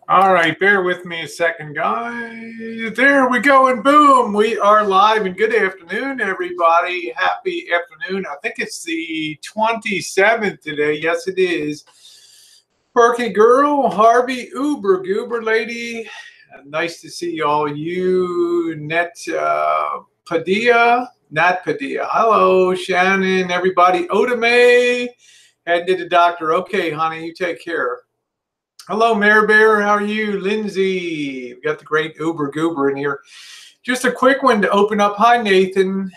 All right, bear with me a second, guys. There we go, and boom, we are live. And good afternoon, everybody. Happy afternoon. I think it's the 27th today. Yes, it is. Perky girl, Harvey, Uber Goober lady. Nice to see all you. Nat Padilla. Hello, Shannon, everybody. Otame. Heading to the doctor. Okay, honey, you take care. Hello, Mare Bear. How are you? Lindsay. We've got the great Uber Goober in here. Just a quick one to open up. Hi, Nathan.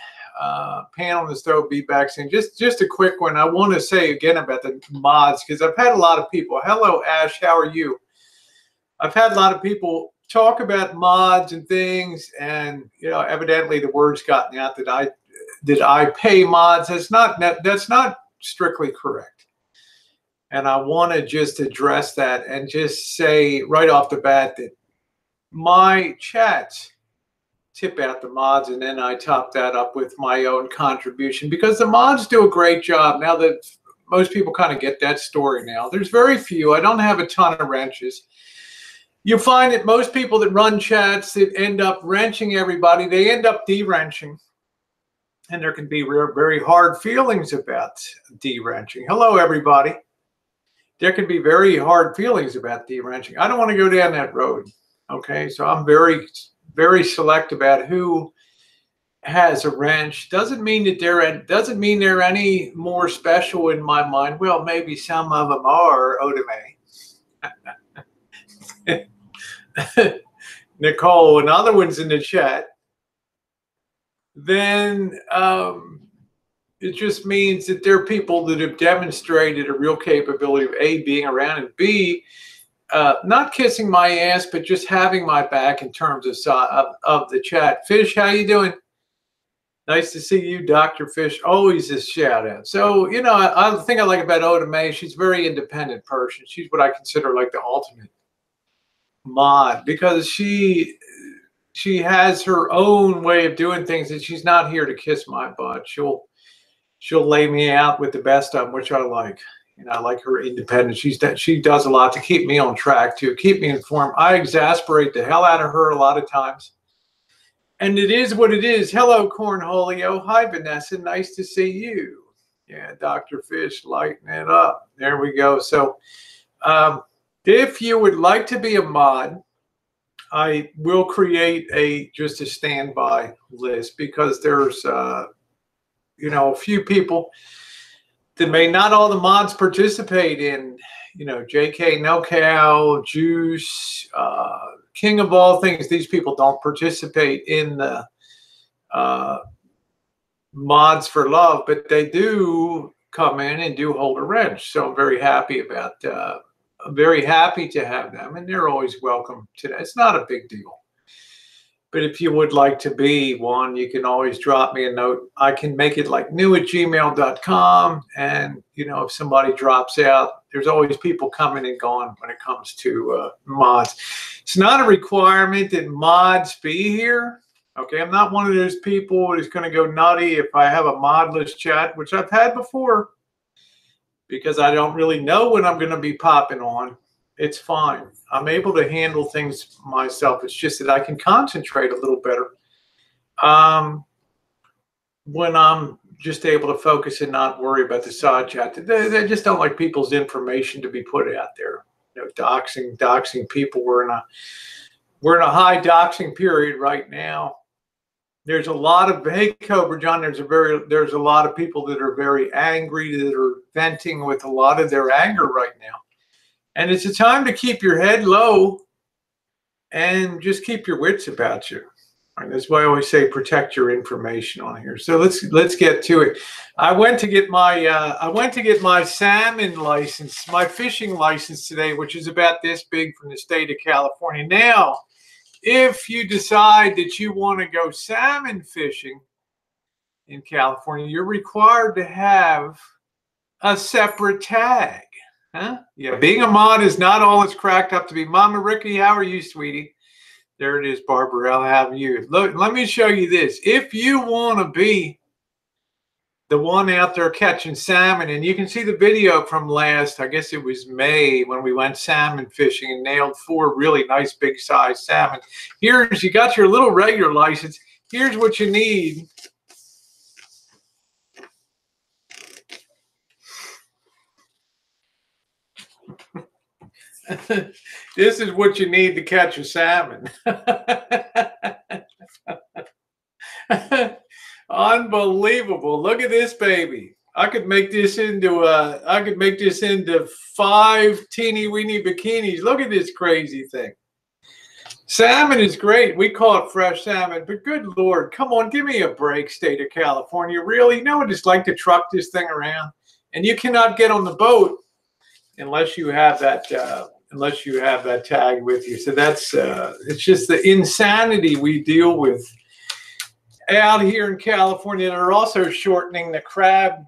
Pan on the stove, be back soon. Just a quick one. I want to say again about the mods because I've had a lot of people. Hello, Ash. How are you? I've had a lot of people talk about mods and things, and evidently the word's gotten out that I pay mods. That's not strictly correct. And I want to just address that and just say right off the bat that my chats tip out the mods, and then I top that up with my own contribution because the mods do a great job. Now that most people kind of get that story now, there's very few. I don't have a ton of wrenches. You find that most people that run chats that end up wrenching everybody, they end up de-wrenching. And there can be very hard feelings about de-wrenching. Hello, everybody. There can be very hard feelings about de-wrenching. I don't want to go down that road. Okay, so I'm very, very select about who has a wrench. Doesn't mean that they're any more special in my mind. Well, maybe some of them are, Otame. Nicole, another one's in the chat. Then it just means that there are people that have demonstrated a real capability of A, being around, and B, not kissing my ass, but just having my back in terms of the chat. Fish, how you doing? Nice to see you, Dr. Fish. Always a shout out. So, I think I like about Oda May, she's a very independent person. She's what I consider like the ultimate mod because she has her own way of doing things, and she's not here to kiss my butt. She'll lay me out with the best of them, which I like. I like her independence. She does a lot to keep me on track, to keep me informed. I exasperate the hell out of her a lot of times. And it is what it is. Hello, Cornholio. Hi, Vanessa. Nice to see you. Yeah, Dr. Fish, lighten it up. There we go. So if you would like to be a mod, I will create just a standby list because there's a few people that may not all the mods participate in, JK, No Cow, Juice, King of all things. These people don't participate in the mods for love, but they do come in and do hold a wrench. So I'm very happy about I'm very happy to have them, and they're always welcome today. It's not a big deal. But if you would like to be one, you can always drop me a note. I can make it like new@gmail.com. And, if somebody drops out, there's always people coming and going when it comes to mods. It's not a requirement that mods be here. Okay, I'm not one of those people who's going to go nutty if I have a modless chat, which I've had before, because I don't really know when I'm going to be popping on. It's fine. I'm able to handle things myself. It's just that I can concentrate a little better when I'm just able to focus and not worry about the side chat. They just don't like people's information to be put out there. Doxing people. We're in a high doxing period right now. There's a lot of, hey, Cobra John, there's a lot of people that are very angry, that are venting with a lot of their anger right now. And it's a time to keep your head low and just keep your wits about you. And that's why I always say protect your information on here. So let's get to it. I went to get my salmon license, my fishing license today, which is about this big, from the state of California. Now, if you decide that you want to go salmon fishing in California, you're required to have a separate tag. Huh? Yeah, being a mod is not all it's cracked up to be. Mama Ricky, how are you, sweetie? There it is, Barbara. I'll have you. Look, let me show you this. If you want to be the one out there catching salmon, and you can see the video from last, I guess it was May, when we went salmon fishing and nailed 4 really nice big size salmon. Here's, you got your little regular license. Here's what you need. This is what you need to catch a salmon. Unbelievable. Look at this baby. I could make this into 5 teeny weeny bikinis. Look at this crazy thing. Salmon is great. We call it fresh salmon, but good Lord, come on, give me a break, state of California. Really? You know what it's like to truck this thing around? And you cannot get on the boat unless you have that tag with you. So that's it's just the insanity we deal with out here in California. They're also shortening the crab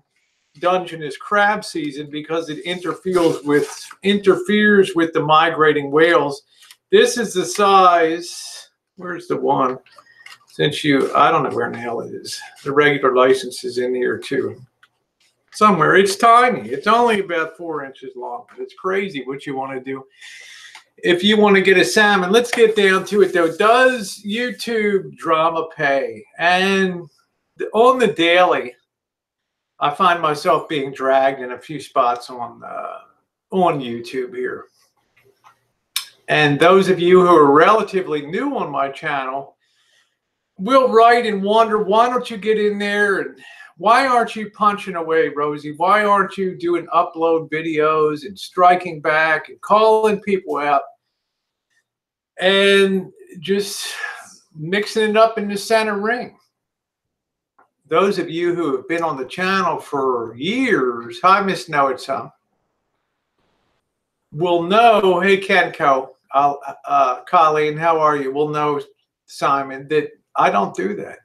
Dungeness crab season because it interferes with the migrating whales. This is the size. Where's the one? I don't know where in the hell it is. The regular license is in here too. Somewhere. It's tiny. It's only about 4 inches long. It's crazy what you want to do if you want to get a salmon. Let's get down to it though. Does YouTube drama pay? And on the daily, I find myself being dragged in a few spots on YouTube here. And those of you who are relatively new on my channel will write and wonder, why don't you get in there, and why aren't you punching away, Rosie? Why aren't you doing upload videos and striking back and calling people out and just mixing it up in the center ring? Those of you who have been on the channel for years, hi, Miss Know It Some, will know, hey, Kenko, Colleen, how are you? Will know, Simon, that I don't do that.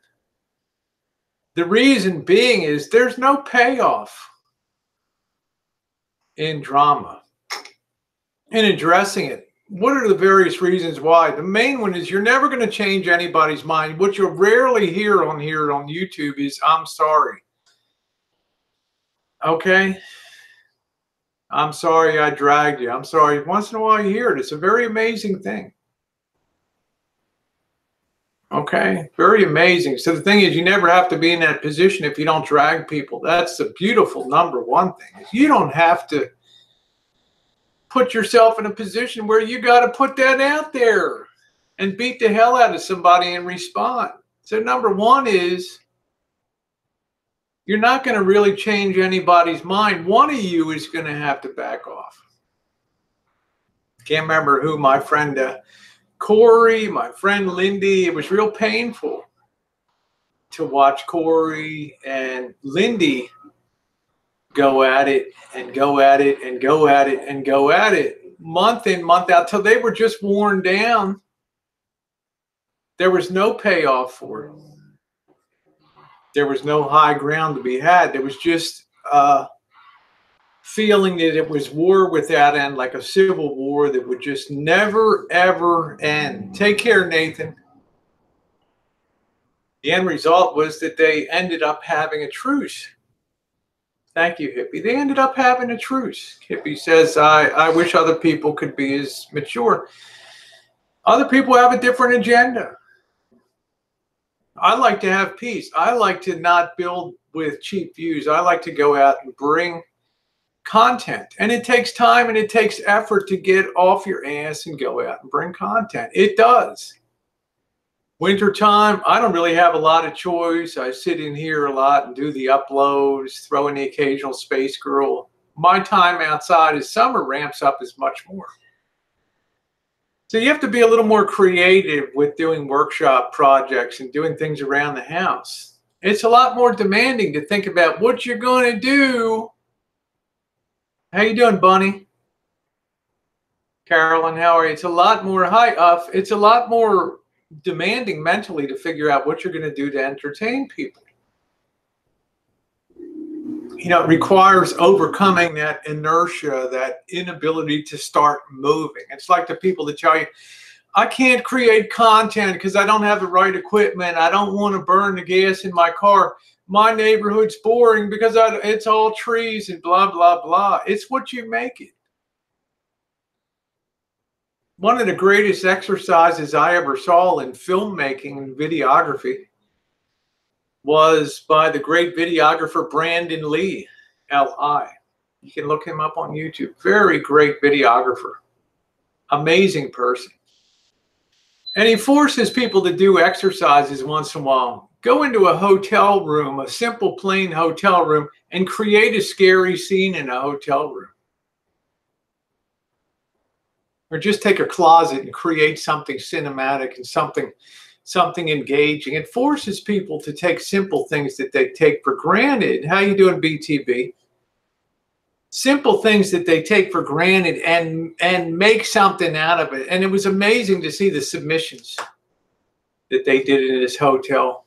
The reason being is there's no payoff in drama, in addressing it. What are the various reasons why? The main one is you're never going to change anybody's mind. What you'll rarely hear on here on YouTube is, I'm sorry. Okay? I'm sorry I dragged you. I'm sorry. Once in a while you hear it. It's a very amazing thing. Okay? Very amazing. So the thing is, you never have to be in that position if you don't drag people. That's the beautiful #1 thing. Is you don't have to put yourself in a position where you got to put that out there and beat the hell out of somebody and respond. So #1 is, you're not going to really change anybody's mind. One of you is going to have to back off. Can't remember who, my friend Corey, my friend Lindy. It was real painful to watch Corey and Lindy go at it and go at it and go at it and go at it, month in, month out, till they were just worn down. There was no payoff for it. There was no high ground to be had. There was just feeling that it was war without end, like a civil war that would just never, ever end. Take care, Nathan. The end result was that they ended up having a truce. Thank you, Hippie. They ended up having a truce. Hippie says, I wish other people could be as mature. Other people have a different agenda. I like to have peace. I like to not build with cheap views. I like to go out and bring content. And it takes time and it takes effort to get off your ass and go out and bring content. It does. Wintertime, I don't really have a lot of choice. I sit in here a lot and do the uploads, throw in the occasional Space Girl. My time outside as summer ramps up as much more. So you have to be a little more creative with doing workshop projects and doing things around the house. It's a lot more demanding to think about what you're going to do. How you doing, Bunny? Carolyn, how are you? It's a lot more it's a lot more demanding mentally to figure out what you're going to do to entertain people. You know, it requires overcoming that inertia, that inability to start moving. It's like the people that tell you, I can't create content because I don't have the right equipment. I don't want to burn the gas in my car. My neighborhood's boring because it's all trees and blah, blah, blah. It's what you make it. One of the greatest exercises I ever saw in filmmaking and videography was by the great videographer Brandon Lee, L.I. You can look him up on YouTube. Very great videographer. Amazing person. And he forces people to do exercises once in a while. Go into a hotel room, a simple, plain hotel room, and create a scary scene in a hotel room. Or just take a closet and create something cinematic and something engaging. It forces people to take simple things that they take for granted. How you doing, BTB? Simple things that they take for granted and make something out of it. And it was amazing to see the submissions that they did in this hotel.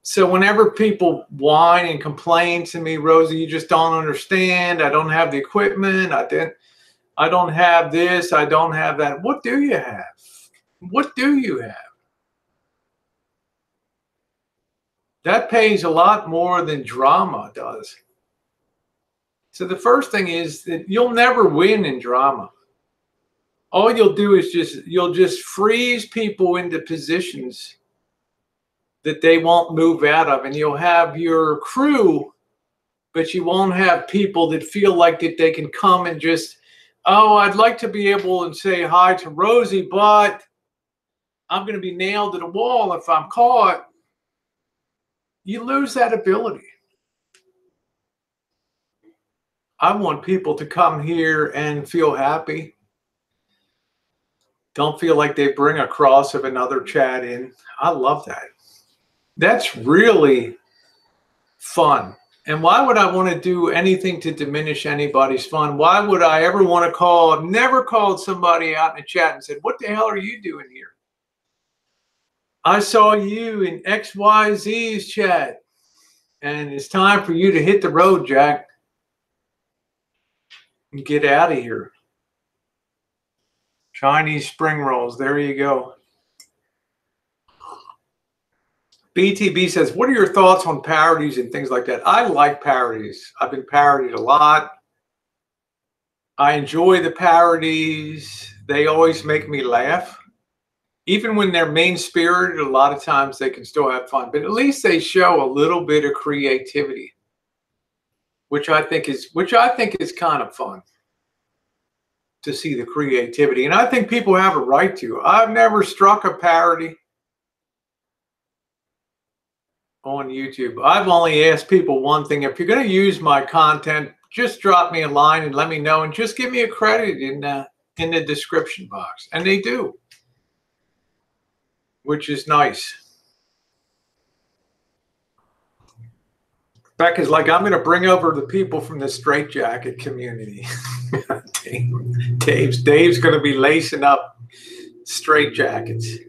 So whenever people whine and complain to me, Rosie, you just don't understand. I don't have the equipment. I don't have this. I don't have that. What do you have? What do you have? That pays a lot more than drama does. So the first thing is that you'll never win in drama. All you'll do is you'll just freeze people into positions that they won't move out of, and you'll have your crew, but you won't have people that feel like that they can come and just, oh, I'd like to be able to say hi to Rosie, but I'm going to be nailed to the wall if I'm caught. You lose that ability. I want people to come here and feel happy. Don't feel like they bring a cross of another chat in. I love that. That's really fun. And why would I want to do anything to diminish anybody's fun? Why would I ever want to call? I've never called somebody out in a chat and said, what the hell are you doing here? I saw you in XYZ's chat, and it's time for you to hit the road, Jack, and get out of here. Chinese spring rolls. There you go. BTB says, what are your thoughts on parodies and things like that? I like parodies. I've been parodied a lot. I enjoy the parodies. They always make me laugh. Even when they're mean-spirited, a lot of times they can still have fun. But at least they show a little bit of creativity, which I think is kind of fun to see the creativity. And I think people have a right to. I've never struck a parody on YouTube. I've only asked people one thing. If you're going to use my content, just drop me a line and let me know, and just give me a credit in the description box. And they do, which is nice. Becca's like, I'm going to bring over the people from the straitjacket community. Dave's going to be lacing up straitjackets.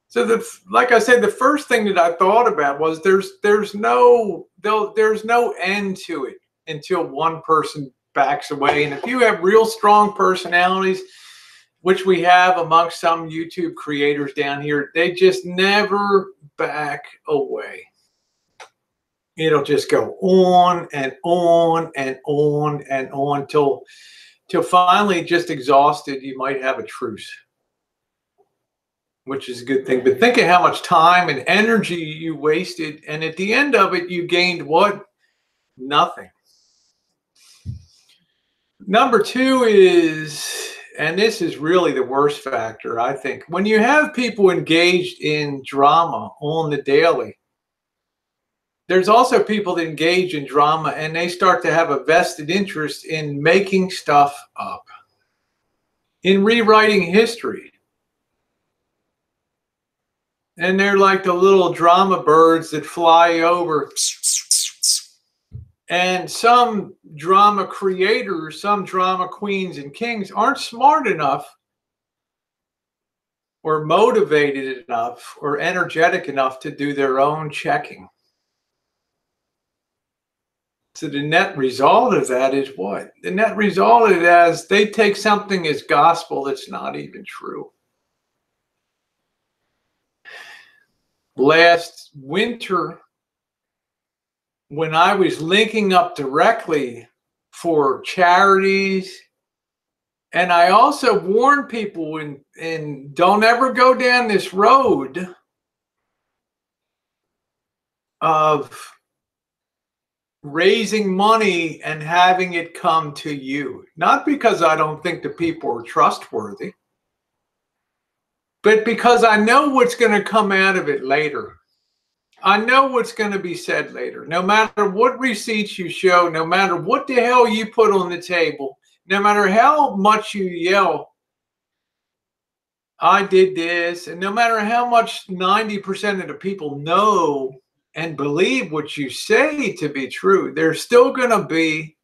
So like I said, the first thing that I thought about was there's no end to it until one person backs away. And if you have real strong personalities, which we have amongst some YouTube creators down here, they just never back away. It'll just go on and on and on and on till finally, just exhausted, you might have a truce, which is a good thing. But think of how much time and energy you wasted, and at the end of it, you gained what? Nothing. Number two is, and this is really the worst factor, I think, when you have people engaged in drama on the daily, there's also people that engage in drama and they start to have a vested interest in making stuff up, in rewriting history. And they're like the little drama birds that fly over. And some drama creators, some drama queens and kings aren't smart enough or motivated enough or energetic enough to do their own checking. So the net result of that is what? The net result of that is they take something as gospel that's not even true. Last winter, when I was linking up directly for charities, and I also warn people and don't ever go down this road of raising money and having it come to you. Not because I don't think the people are trustworthy, but because I know what's going to come out of it later. I know what's going to be said later. No matter what receipts you show, no matter what the hell you put on the table, no matter how much you yell, I did this, and no matter how much 90% of the people know and believe what you say to be true, there's still going to be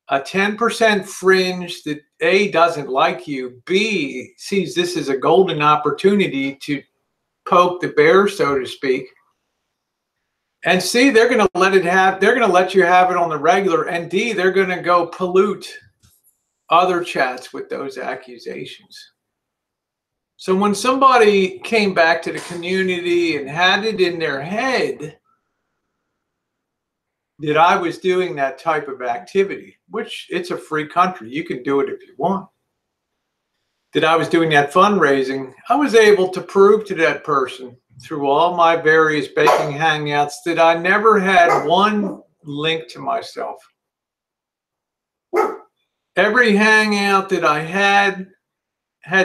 a 10% fringe that A, doesn't like you, B, sees this as a golden opportunity to poke the bear, so to speak, and C, they're going to let you have it on the regular, and D, they're going to go pollute other chats with those accusations. So when somebody came back to the community and had it in their head that I was doing that type of activity, which it's a free country, you can do it if you want, that I was doing that fundraising, I was able to prove to that person through all my various baking hangouts that I never had one link to myself. Every hangout that I had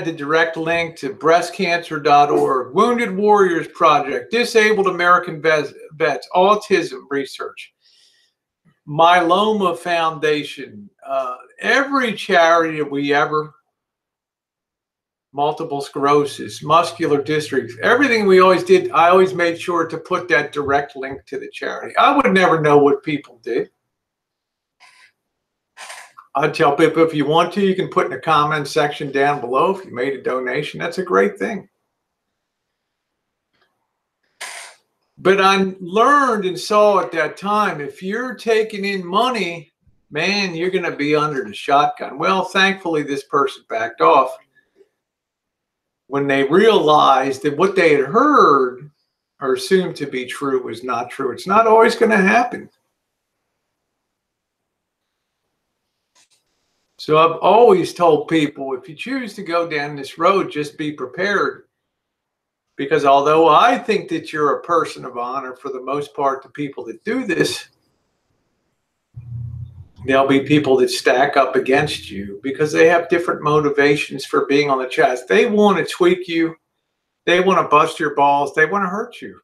the direct link to breastcancer.org, Wounded Warriors Project, Disabled American Vets, Autism Research, Myeloma Foundation, every charity that we ever, multiple sclerosis, muscular dystrophy, everything we always did, I always made sure to put that direct link to the charity. I would never know what people did. I'd tell people, if you want to, you can put in the comment section down below if you made a donation. That's a great thing. But I learned and saw at that time, if you're taking in money, man, you're going to be under the shotgun. Well, thankfully, this person backed off when they realized that what they had heard or assumed to be true was not true. It's not always going to happen. So I've always told people, if you choose to go down this road, just be prepared. Because although I think that you're a person of honor, for the most part, the people that do this, there'll be people that stack up against you because they have different motivations for being on the chat. They want to tweak you. They want to bust your balls. They want to hurt you.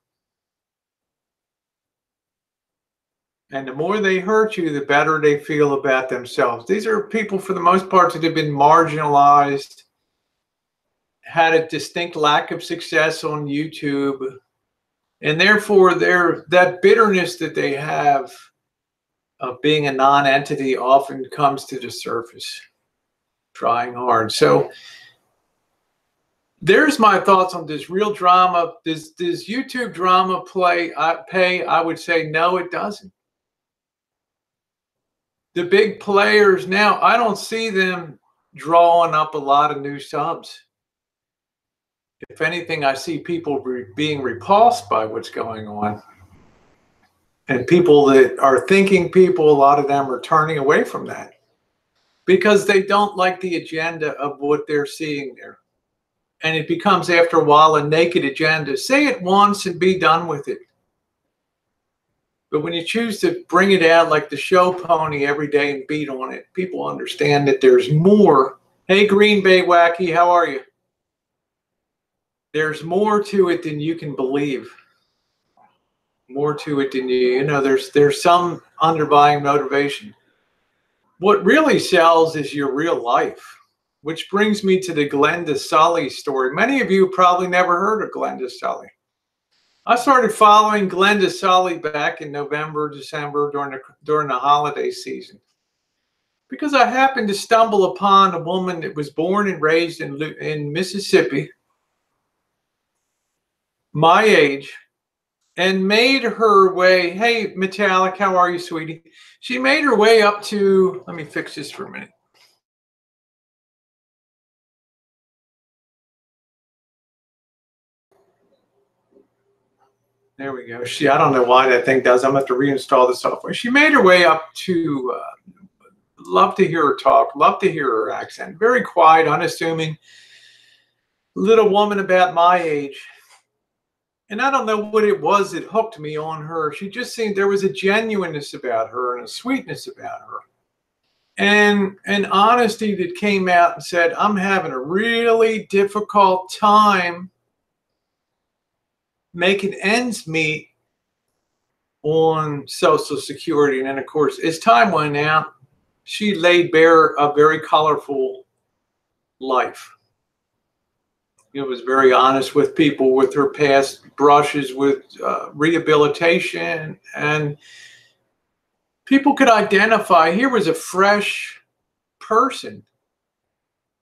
And the more they hurt you, the better they feel about themselves. These are people, for the most part, that have been marginalized, had a distinct lack of success on YouTube, and therefore that bitterness that they have of being a non-entity often comes to the surface, trying hard. So there's my thoughts on this real drama. Does YouTube drama pay? I would say no, it doesn't. The big players now, I don't see them drawing up a lot of new subs. If anything, I see people being repulsed by what's going on. And people that are thinking people, a lot of them are turning away from that because they don't like the agenda of what they're seeing there. And it becomes, after a while, a naked agenda. Say it once and be done with it. But when you choose to bring it out like the show pony every day and beat on it, people understand that there's more. Hey, Green Bay Wacky, how are you? There's more to it than you can believe. More to it than you know. There's some underlying motivation. What really sells is your real life, which brings me to the Glenda Sully story. Many of you probably never heard of Glenda Sully. I started following Glenda Sully back in November, December during the holiday season because I happened to stumble upon a woman that was born and raised in Mississippi, my age, and made her way. Hey, Metallic, how are you, sweetie? She made her way up to, let me fix this for a minute. There we go. I don't know why that thing does. I'm going to have to reinstall the software. She made her way up to, love to hear her talk, love to hear her accent. Very quiet, unassuming, little woman about my age. And I don't know what it was that hooked me on her. She just seemed, there was a genuineness about her and a sweetness about her. And an honesty that came out and said, I'm having a really difficult time making ends meet on Social Security. And then, of course, as time went out, she laid bare a very colorful life. It was very honest with people, with her past brushes with rehabilitation, and people could identify here was a fresh person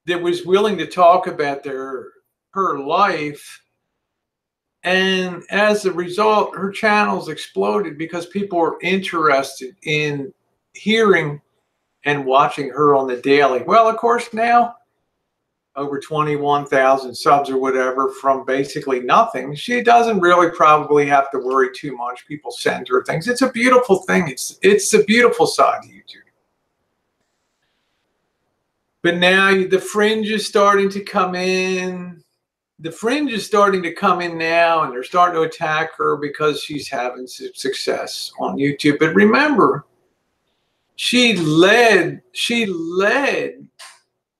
that was willing to talk about her life. And as a result, her channels exploded because people were interested in hearing and watching her on the daily. Well, of course, now over 21,000 subs or whatever from basically nothing. She doesn't really probably have to worry too much. People send her things. It's a beautiful thing. It's the beautiful side of YouTube. But now the fringe is starting to come in. The fringe is starting to come in now, and they're starting to attack her because she's having success on YouTube. But remember, she led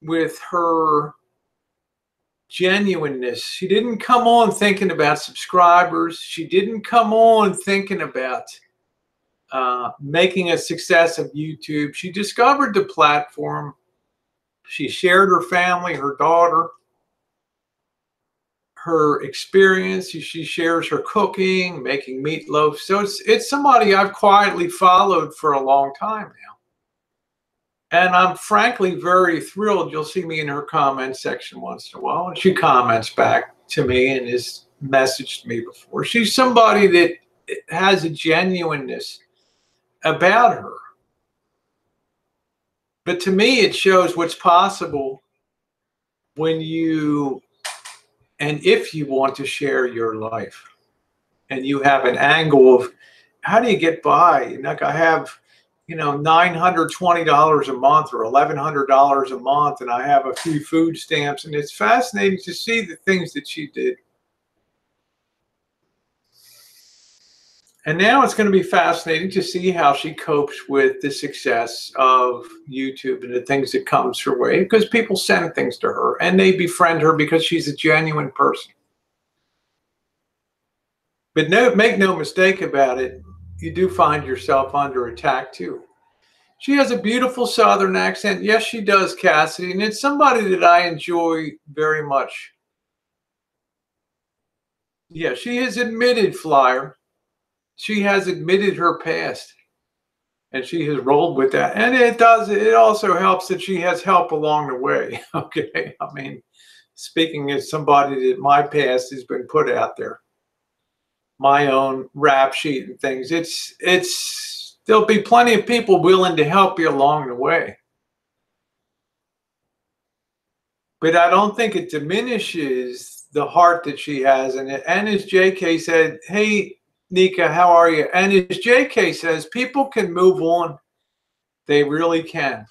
with her genuineness. She didn't come on thinking about subscribers. She didn't come on thinking about making a success of YouTube. She discovered the platform. She shared her family, her daughter, her experience. She shares her cooking, making meatloaf. So it's somebody I've quietly followed for a long time now. And I'm frankly very thrilled. You'll see me in her comment section once in a while. And she comments back to me and has messaged me before. She's somebody that has a genuineness about her. But to me, it shows what's possible when you, and if you want to share your life. And you have an angle of, how do you get by? Like I have, $920 a month or $1,100 a month, and I have a few food stamps, and it's fascinating to see the things that she did. And now it's going to be fascinating to see how she copes with the success of YouTube and the things that comes her way, because people send things to her and they befriend her because she's a genuine person. But make no mistake about it, you do find yourself under attack too. She has a beautiful Southern accent. Yes, she does, Cassidy. And it's somebody that I enjoy very much. Yeah, she has admitted, Flyer. She has admitted her past. And she has rolled with that. And it also helps that she has help along the way. Okay. I mean, speaking as somebody that my past has been put out there, my own rap sheet and things, there'll be plenty of people willing to help you along the way. But I don't think it diminishes the heart that she has. And as JK said, hey, Nika, how are you? And as JK says, people can move on. They really can.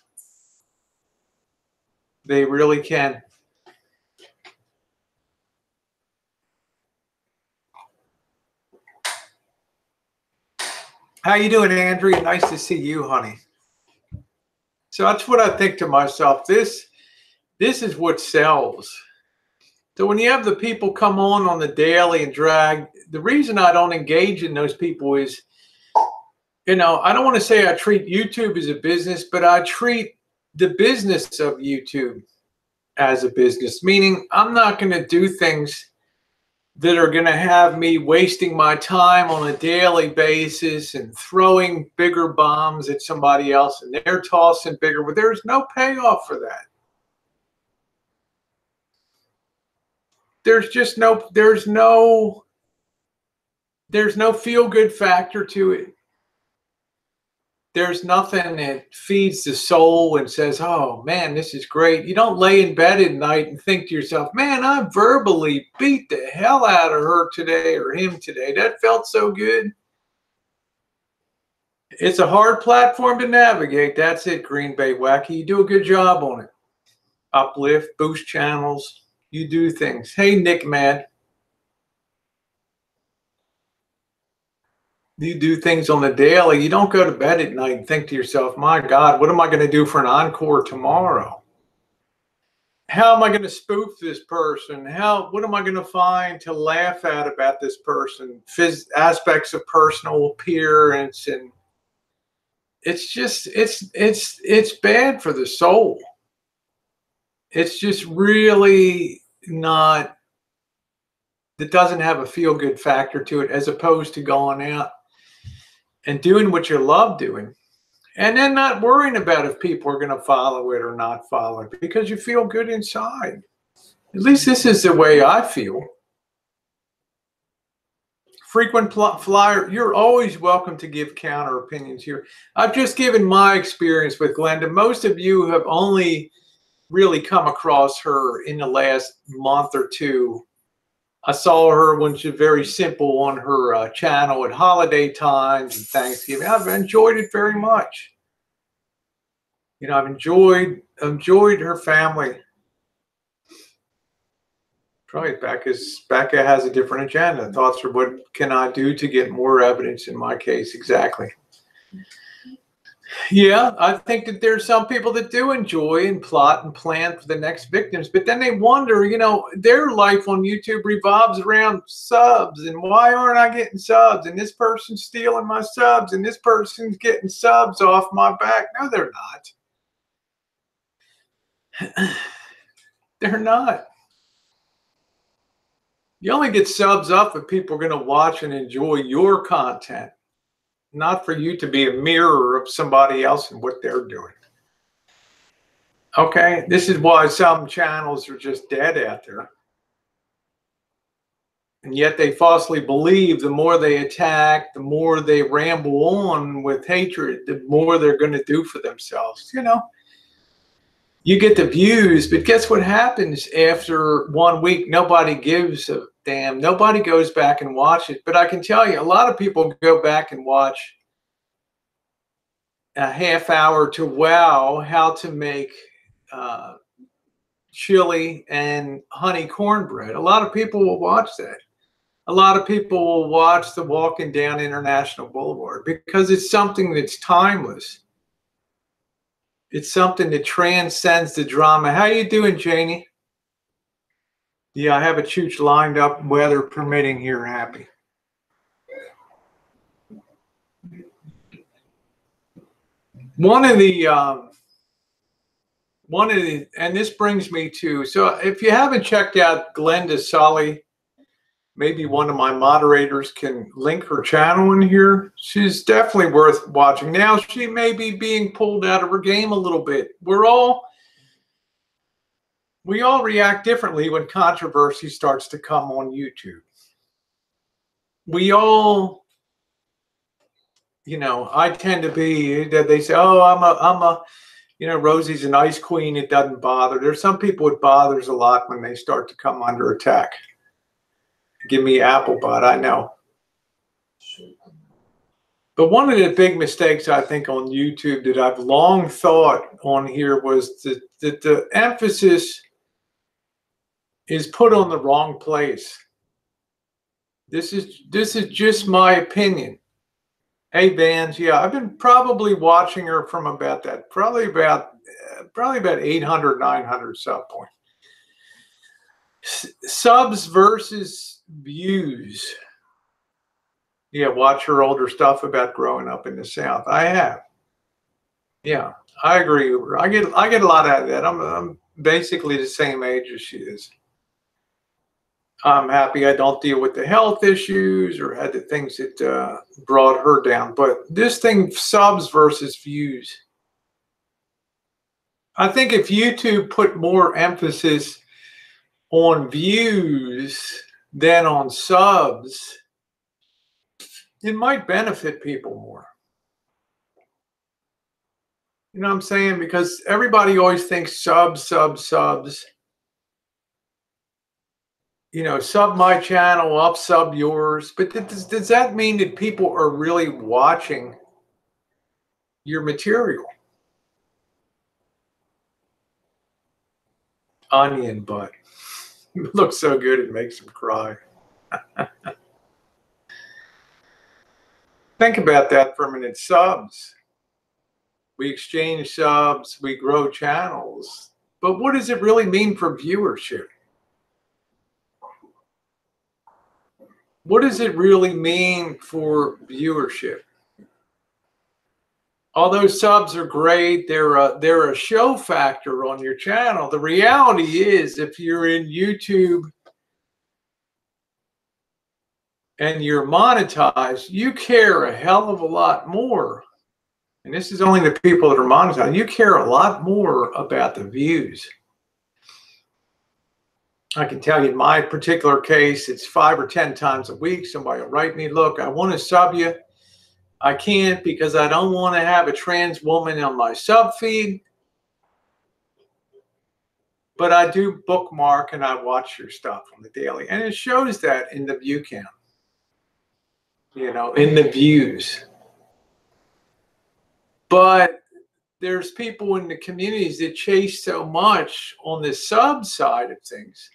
They really can. How you doing, Andrea? Nice to see you, honey. So that's what I think to myself. This is what sells. So when you have the people come on the daily and drag, the reason I don't engage in those people is, I don't want to say I treat YouTube as a business, but I treat the business of YouTube as a business, meaning I'm not going to do things that are going to have me wasting my time on a daily basis and throwing bigger bombs at somebody else and they're tossing bigger, but there's no payoff for that. There's no feel-good factor to it. there's nothing that feeds the soul and says, oh man, this is great. You don't lay in bed at night and think to yourself, man, I verbally beat the hell out of her today or him today. That felt so good. It's a hard platform to navigate. That's it, Green Bay Wacky. You do a good job on it. Uplift, boost channels. You do things. Hey, Nick Mad. You do things on the daily. You don't go to bed at night and think to yourself, my God, what am I going to do for an encore tomorrow? How am I going to spoof this person? What am I going to find to laugh at about this person? Aspects of personal appearance, and it's just, it's bad for the soul. It's just really not, it doesn't have a feel-good factor to it, as opposed to going out and doing what you love doing, and then not worrying about if people are going to follow it or not follow it, because you feel good inside. At least this is the way I feel. Frequent flyer, you're always welcome to give counter opinions here. I've just given my experience with Glenda. Most of you have only really come across her in the last month or two. I saw her when she was very simple on her channel at holiday times and Thanksgiving. I've enjoyed it very much. You know, I've enjoyed her family. Probably Becca has a different agenda. Thoughts are, what can I do to get more evidence in my case? Exactly. Yeah, I think that there's some people that do enjoy and plot and plan for the next victims, but then they wonder, you know, their life on YouTube revolves around subs, and why aren't I getting subs? And this person's stealing my subs, and this person's getting subs off my back. No, they're not. They're not. You only get subs up if people are going to watch and enjoy your content, not for you to be a mirror of somebody else and what they're doing. Okay, this is why some channels are just dead out there. And yet they falsely believe the more they attack, the more they ramble on with hatred, the more they're going to do for themselves. You know, you get the views, but guess what happens after 1 week? Nobody gives a damn. Nobody goes back and watches it. But I can tell you, a lot of people go back and watch a half hour to wow how to make chili and honey cornbread. A lot of people will watch that. A lot of people will watch the Walking Down International Boulevard because it's something that's timeless. It's something that transcends the drama. How you doing, Janie? Yeah, I have a chooch lined up, weather permitting here. Happy. One of the, and this brings me to, so if you haven't checked out Glenda Sully, maybe one of my moderators can link her channel in here. She's definitely worth watching. Now, she may be being pulled out of her game a little bit. We all react differently when controversy starts to come on YouTube. We all, you know, I tend to be that they say, oh, I'm a, you know, Rosie's an ice queen. It doesn't bother. There's some people it bothers a lot when they start to come under attack. Give me apple butt, I know. But one of the big mistakes I think on YouTube that I've long thought on here was that the emphasis is put on the wrong place. This is just my opinion. Hey, Vans, yeah, I've been probably watching her from about that, probably about 800, 900 sub point. Subs versus views. Yeah, watch her older stuff about growing up in the South. I have. Yeah, I agree with her. I get a lot out of that. I'm basically the same age as she is. I'm happy I don't deal with the health issues or had the things that brought her down. But this thing, subs versus views. I think if YouTube put more emphasis on views than on subs, it might benefit people more. You know what I'm saying? Because everybody always thinks subs. You know, sub my channel, up sub yours. But does that mean that people are really watching your material? Onion butt. It looks so good it makes them cry. Think about that for a minute. Subs. We exchange subs, we grow channels. But what does it really mean for viewership? What does it really mean for viewership? Although subs are great, they're a show factor on your channel. The reality is, if you're in YouTube and you're monetized, you care a hell of a lot more. And this is only the people that are monetized. You care a lot more about the views. I can tell you in my particular case, it's 5 or 10 times a week. Somebody will write me, look, I want to sub you. I can't because I don't want to have a trans woman on my sub feed. But I do bookmark and I watch your stuff on the daily. And it shows that in the view count, you know, in the views. But there's people in the communities that chase so much on the sub side of things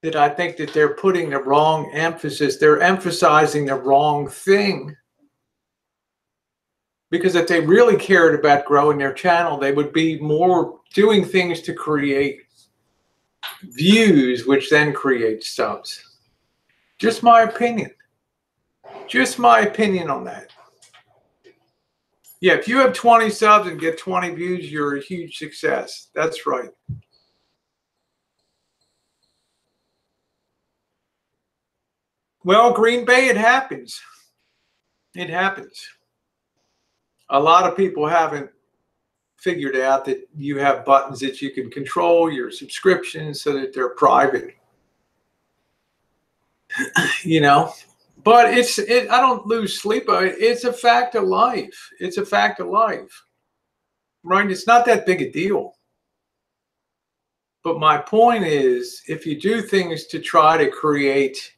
that I think that they're putting the wrong emphasis. They're emphasizing the wrong thing. Because if they really cared about growing their channel, they would be more doing things to create views, which then create subs. Just my opinion. Just my opinion on that. Yeah, if you have 20 subs and get 20 views, you're a huge success. That's right. Well, Green Bay, it happens. It happens. A lot of people haven't figured out that you have buttons that you can control your subscriptions so that they're private. You know, but I don't lose sleep on it. It's a fact of life. It's a fact of life. Right? It's not that big a deal. But my point is, if you do things to try to create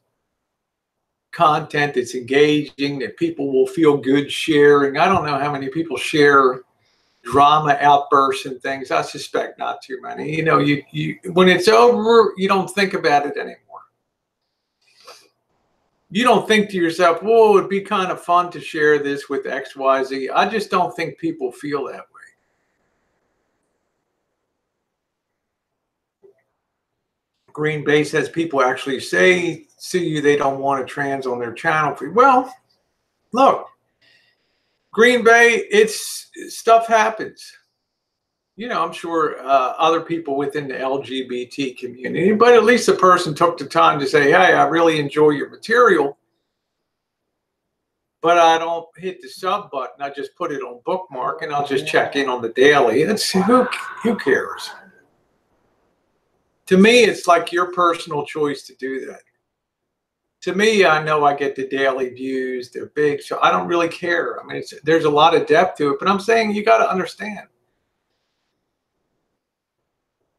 content that's engaging, that people will feel good sharing. I don't know how many people share drama outbursts and things. I suspect not too many. You know, you when it's over, you don't think about it anymore. You don't think to yourself, whoa, it'd be kind of fun to share this with XYZ. I just don't think people feel that way. Green Bay says people actually see you, they don't want a trans on their channel. Well, look, Green Bay, stuff happens. You know, I'm sure other people within the LGBT community, but at least the person took the time to say, hey, I really enjoy your material, but I don't hit the sub button. I just put it on bookmark and I'll just check in on the daily. Who cares? To me, it's like your personal choice to do that. To me, I know I get the daily views. They're big, so I don't really care. I mean, there's a lot of depth to it, but I'm saying you got to understand.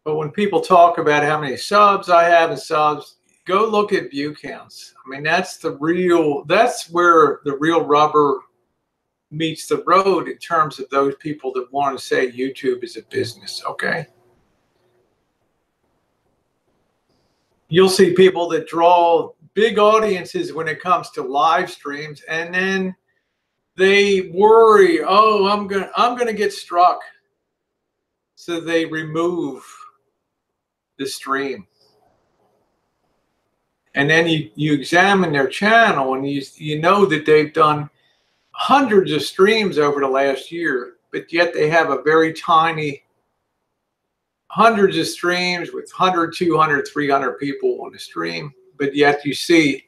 But when people talk about how many subs I have and subs, go look at view counts. I mean, that's where the real rubber meets the road in terms of those people that want to say YouTube is a business, okay? You'll see people that draw big audiences when it comes to live streams, and then they worry, oh, I'm gonna get struck. So they remove the stream. And then you examine their channel and you know that they've done hundreds of streams over the last year, but yet they have a very tiny hundreds of streams with 100, 200, 300 people on the stream, but yet you see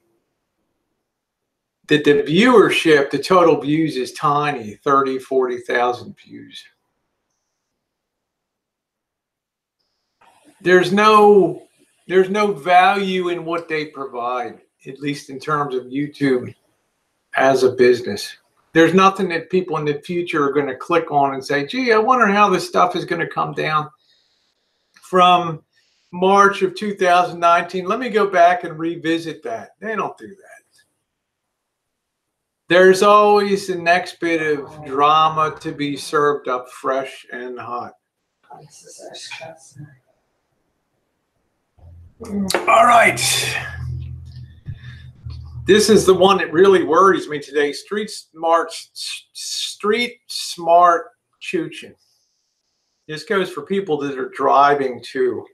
that the viewership, the total views is tiny, 30, 40,000 views. There's no value in what they provide, at least in terms of YouTube as a business. There's nothing that people in the future are going to click on and say, gee, I wonder how this stuff is going to come down from March of 2019. Let me go back and revisit that. They don't do that. There's always the next bit of drama to be served up fresh and hot. All right. This is the one that really worries me today. Street smart Choochin. This goes for people that are driving too.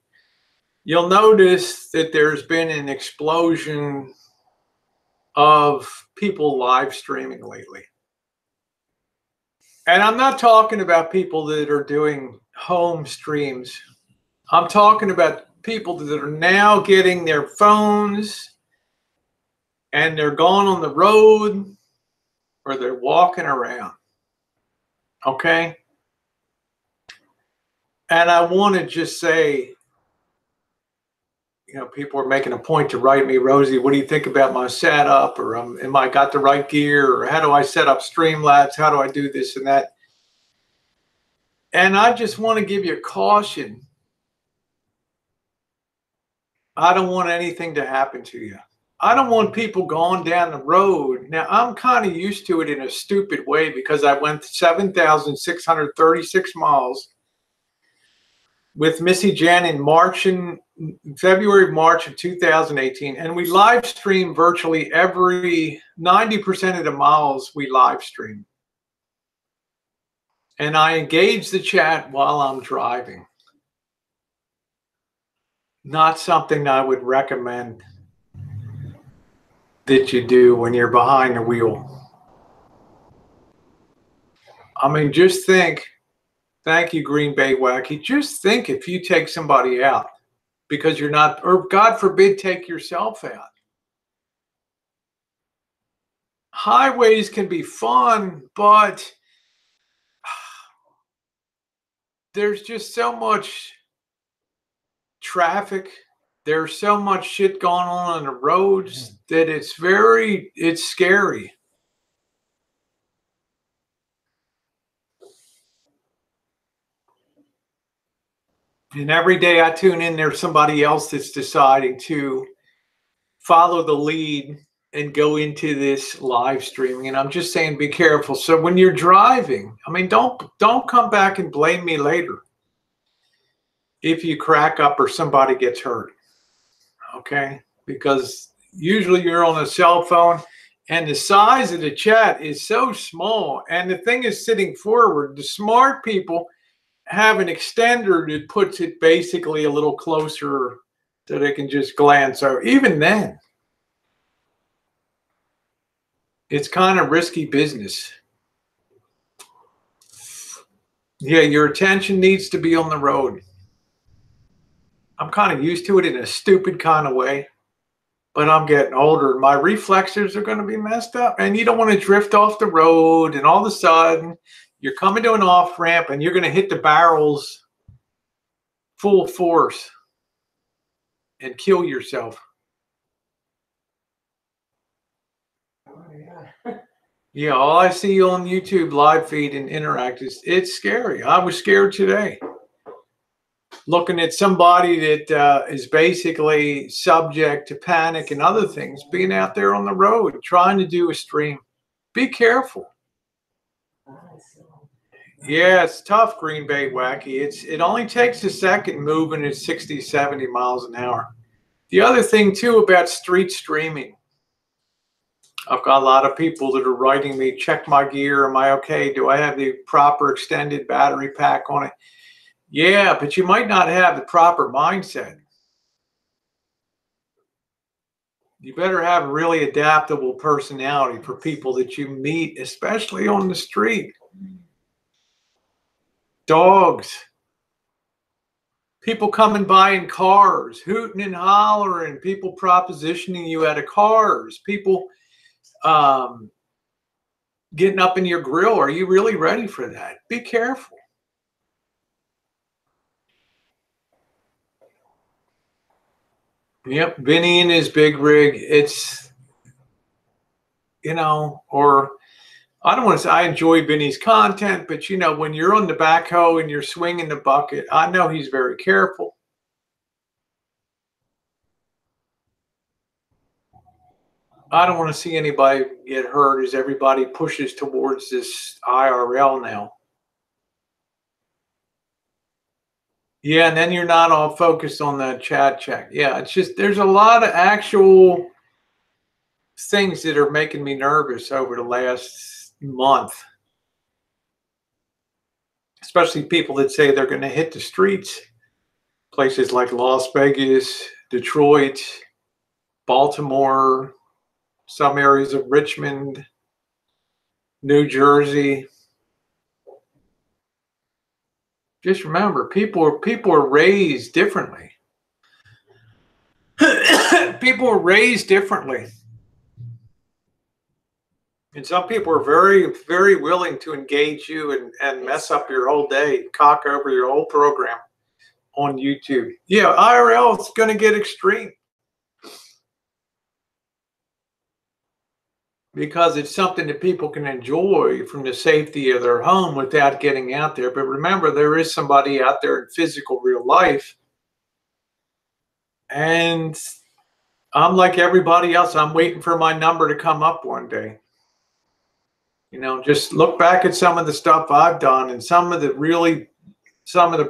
You'll notice that there's been an explosion of people live streaming lately. And I'm not talking about people that are doing home streams. I'm talking about people that are now getting their phones and they're gone on the road or they're walking around. Okay? And I want to just say, you know, people are making a point to write me, Rosie, what do you think about my setup? Or am I got the right gear? Or how do I set up Streamlabs? How do I do this and that? And I just want to give you a caution. I don't want anything to happen to you. I don't want people going down the road. Now, I'm kind of used to it in a stupid way because I went 7,636 miles with Missy Jenn in February, March of 2018. And we live stream virtually 90% of the miles we live stream. And I engage the chat while I'm driving. Not something I would recommend that you do when you're behind the wheel. I mean, just think, thank you, Green Bay Wacky. Just think if you take somebody out because you're not, or God forbid, take yourself out. Highways can be fun, but there's just so much traffic. There's so much shit going on the roads that it's scary. And every day I tune in, there's somebody else that's deciding to follow the lead and go into this live streaming. And I'm just saying, be careful. So when you're driving, I mean, don't come back and blame me later if you crack up or somebody gets hurt. Okay? Because usually you're on a cell phone and the size of the chat is so small and the thing is sitting forward. The smart people have an extender that puts it basically a little closer so they can just glance over. Even then, it's kind of risky business. Yeah, your attention needs to be on the road. I'm kind of used to it in a stupid kind of way, but I'm getting older. My reflexes are going to be messed up, and you don't want to drift off the road, and all of a sudden, you're coming to an off-ramp, and you're going to hit the barrels full force and kill yourself. Yeah, all I see on YouTube live feed and interact it's scary. I was scared today. Looking at somebody that is basically subject to panic and other things, being out there on the road, trying to do a stream. Be careful. Yeah, it's tough, Green Bay Wacky. It only takes a second moving at 60, 70 miles an hour. The other thing, too, about street streaming, I've got a lot of people that are writing me, check my gear. Am I okay? Do I have the proper extended battery pack on it? Yeah, but you might not have the proper mindset. You better have a really adaptable personality for people that you meet, especially on the street. Dogs. People coming by in cars, hooting and hollering, people propositioning you out of cars, people getting up in your grill. Are you really ready for that? Be careful. Yep, Vinny and his big rig. It's, you know, or I don't want to say I enjoy Vinny's content, but you know, when you're on the backhoe and you're swinging the bucket, I know he's very careful. I don't want to see anybody get hurt as everybody pushes towards this IRL now. Yeah, and then you're not all focused on the chat check. Yeah, it's just there's a lot of actual things that are making me nervous over the last month. Especially people that say they're going to hit the streets. Places like Las Vegas, Detroit, Baltimore, some areas of Richmond, New Jersey. Just remember, people are raised differently. People are raised differently. And some people are very, very willing to engage you and mess up your whole day, cock over your whole program on YouTube. Yeah, IRL is going to get extreme. Because it's something that people can enjoy from the safety of their home without getting out there. But remember, there is somebody out there in physical real life. And I'm like everybody else. I'm waiting for my number to come up one day. You know, just look back at some of the stuff I've done and some of the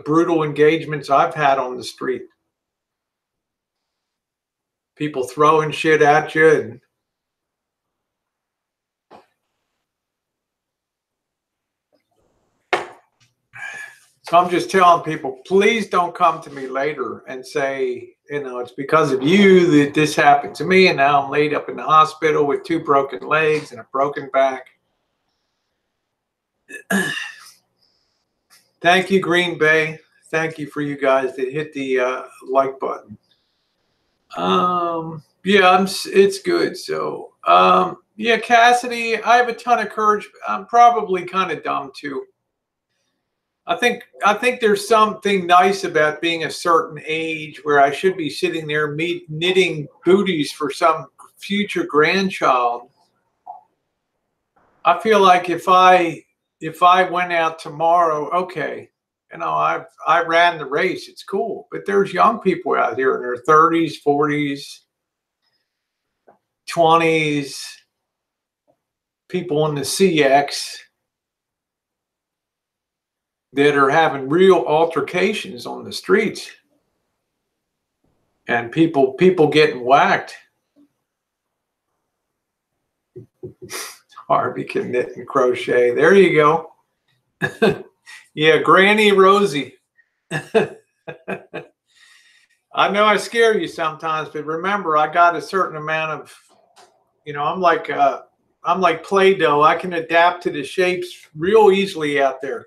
brutal engagements I've had on the street. People throwing shit at you and so I'm just telling people, please don't come to me later and say, you know, it's because of you that this happened to me and now I'm laid up in the hospital with 2 broken legs and a broken back. Thank you, Green Bay. Thank you for you guys that hit the like button. Yeah, it's good. So, yeah, Cassidy, I have a ton of courage. I'm probably kind of dumb too. I think there's something nice about being a certain age where I should be sitting there knitting booties for some future grandchild. I feel like if I went out tomorrow, okay, you know, I ran the race. It's cool, but there's young people out here in their 30s, 40s, 20s, people in the CX that are having real altercations on the streets and people getting whacked. Harvey can knit and crochet. There you go. Yeah, Granny Rosie. I know I scare you sometimes, but remember, I got a certain amount of, you know, I'm like Play-Doh. I can adapt to the shapes real easily out there.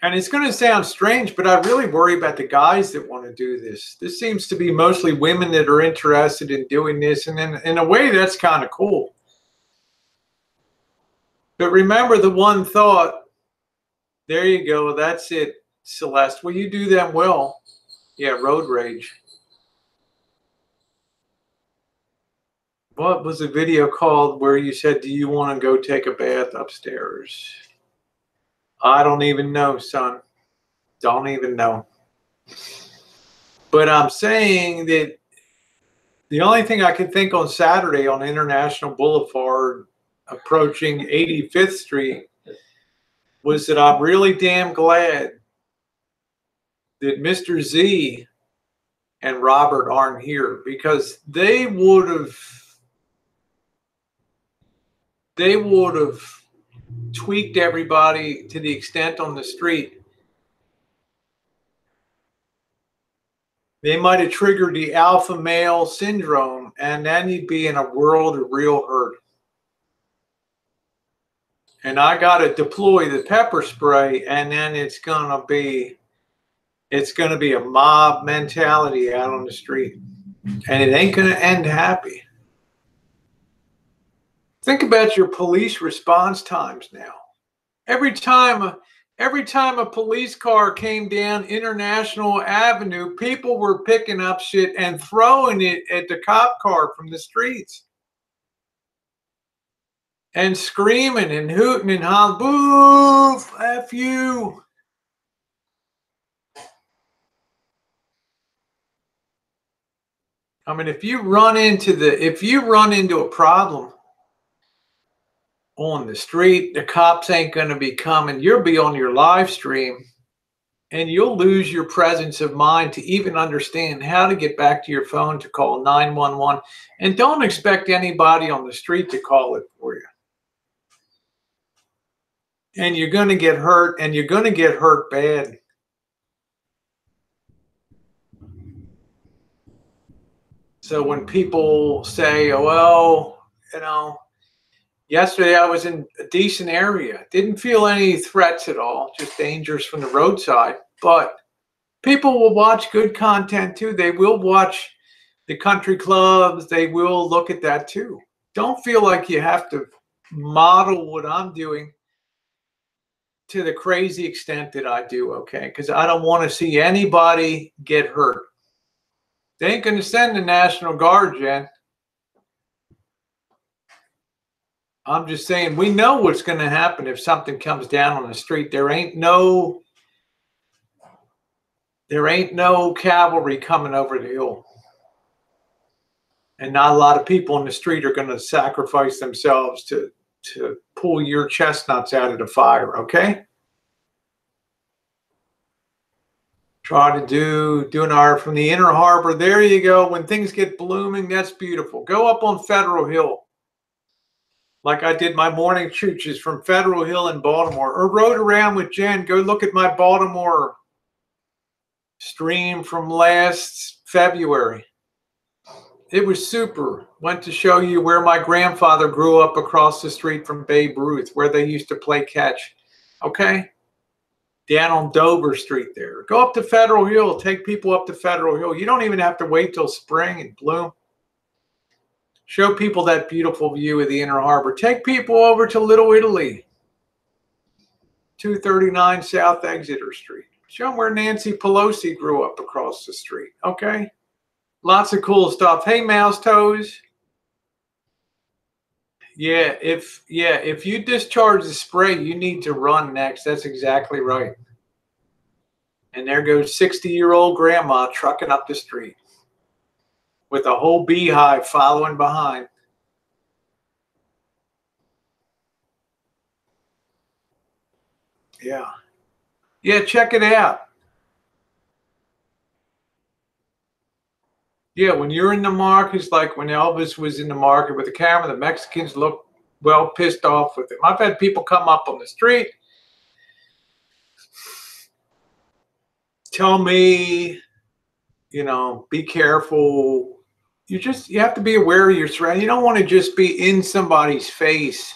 And it's going to sound strange, but I really worry about the guys that want to do this. This seems to be mostly women that are interested in doing this. And in a way, that's kind of cool. But remember the one thought. There you go. That's it, Celeste. Well, you do them well. Yeah, road rage. What was the video called where you said, do you want to go take a bath upstairs? I don't even know, son. Don't even know. But I'm saying that the only thing I could think on Saturday on International Boulevard approaching 85th Street was that I'm really damn glad that Mr. Z and Robert aren't here, because they would have tweaked everybody to the extent on the street. They might have triggered the alpha male syndrome, and then you'd be in a world of real hurt. And I got to deploy the pepper spray, and then it's gonna be a mob mentality out on the street, and it ain't gonna end happy. Think about your police response times now. Every time a police car came down International Avenue, people were picking up shit and throwing it at the cop car from the streets. and screaming and hooting and hollering, boo, F you. I mean, if you run into a problem on the street, the cops ain't going to be coming. You'll be on your live stream and you'll lose your presence of mind to even understand how to get back to your phone to call 911. And don't expect anybody on the street to call it for you. And you're going to get hurt, and you're going to get hurt bad. So when people say, oh, well, you know, yesterday I was in a decent area, didn't feel any threats at all, just dangers from the roadside. But people will watch good content too. They will watch the country clubs. They will look at that too. Don't feel like you have to model what I'm doing to the crazy extent that I do, okay? Because I don't want to see anybody get hurt. They ain't going to send the National Guard, Jen. I'm just saying, we know what's going to happen if something comes down on the street. There ain't no cavalry coming over the hill. And not a lot of people in the street are going to sacrifice themselves to pull your chestnuts out of the fire, okay? Try to do an hour from the Inner Harbor. There you go. When things get blooming, that's beautiful. Go up on Federal Hill. Like I did my morning chooches from Federal Hill in Baltimore. Or rode around with Jen. Go look at my Baltimore stream from last February. It was super. Went to show you where my grandfather grew up across the street from Babe Ruth, where they used to play catch. Okay? Down on Dover Street there. Go up to Federal Hill. Take people up to Federal Hill. You don't even have to wait till spring and bloom. Show people that beautiful view of the Inner Harbor. Take people over to Little Italy. 239 South Exeter Street. Show them where Nancy Pelosi grew up across the street. Okay? Lots of cool stuff. Hey, Mouse Toes. Yeah, if you discharge the spray, you need to run next. That's exactly right. And there goes 60-year-old grandma trucking up the street with a whole beehive following behind. Yeah. Yeah, check it out. Yeah, when you're in the market, it's like when Elvis was in the market with the camera, the Mexicans look well pissed off with him. I've had people come up on the street, tell me, you know, be careful. You have to be aware of your surroundings. You don't want to just be in somebody's face.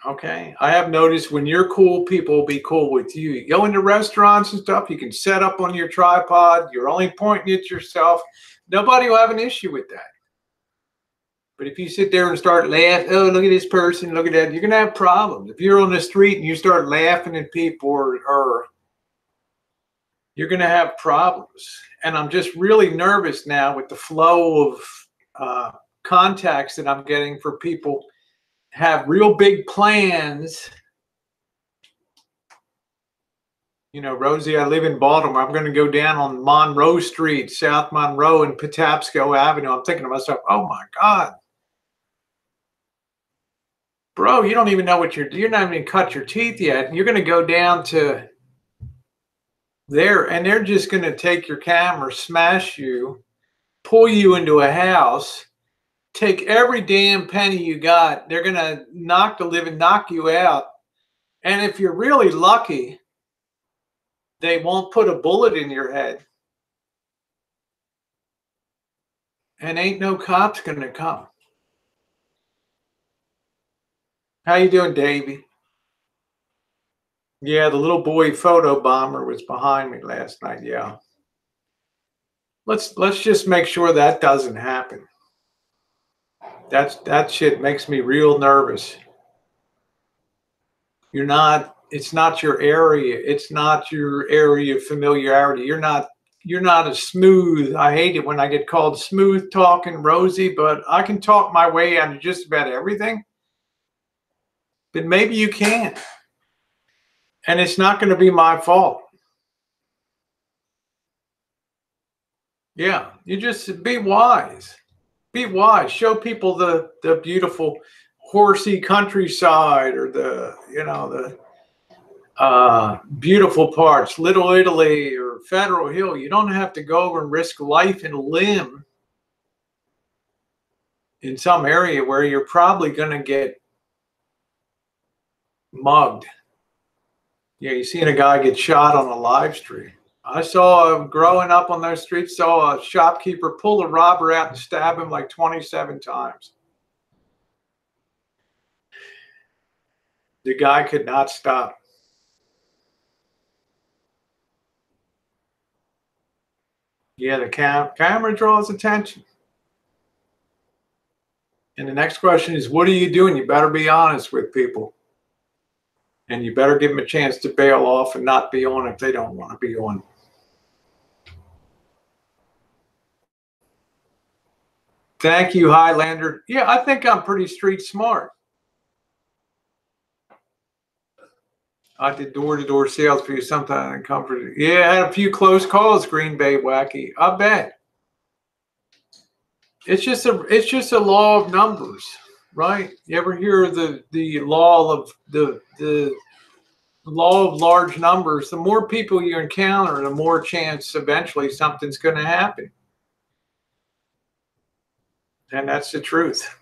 Okay, I have noticed when you're cool, people will be cool with you. You go into restaurants and stuff, you can set up on your tripod. You're only pointing at yourself. Nobody will have an issue with that. But if you sit there and start laughing, oh, look at this person, look at that, you're going to have problems. If you're on the street and you start laughing at people, or you're going to have problems. And I'm just really nervous now with the flow of contacts that I'm getting for people have real big plans. You know, Rosie, I live in Baltimore. I'm going to go down on Monroe Street, South Monroe and Patapsco Avenue. I'm thinking to myself, oh my God. Bro, you don't even know what you're not even cut your teeth yet. You're going to go down to there and they're just going to take your camera, smash you, pull you into a house, take every damn penny you got. They're going to knock you out. And if you're really lucky, they won't put a bullet in your head. And ain't no cops going to come. How you doing, Davey? Yeah, the little boy photo bomber was behind me last night. Yeah. Let's just make sure that doesn't happen. That shit makes me real nervous. It's not your area. It's not your area of familiarity. You're not you're not as smooth. I hate it when I get called smooth talking Rosie, but I can talk my way out of just about everything. But maybe you can't. And it's not going to be my fault. Yeah, you just be wise. Be wise. Show people the beautiful horsey countryside, or the, the beautiful parts, Little Italy or Federal Hill. You don't have to go over and risk life and limb in some area where you're probably going to get mugged. Yeah, you seen a guy get shot on a live stream. I saw, growing up on those streets, saw a shopkeeper pull a robber out and stab him like 27 times. The guy could not stop. Yeah, the camera draws attention. And the next question is, what are you doing? You better be honest with people. And you better give them a chance to bail off and not be on if they don't want to be on. Thank you, Highlander. Yeah, I think I'm pretty street smart. I did door-to-door sales for you sometime in Comfort. Yeah, I had a few close calls, Green Bay Wacky. I bet. It's just a law of numbers, right? You ever hear the law of the law of large numbers? The more people you encounter, the more chance eventually something's going to happen. And that's the truth.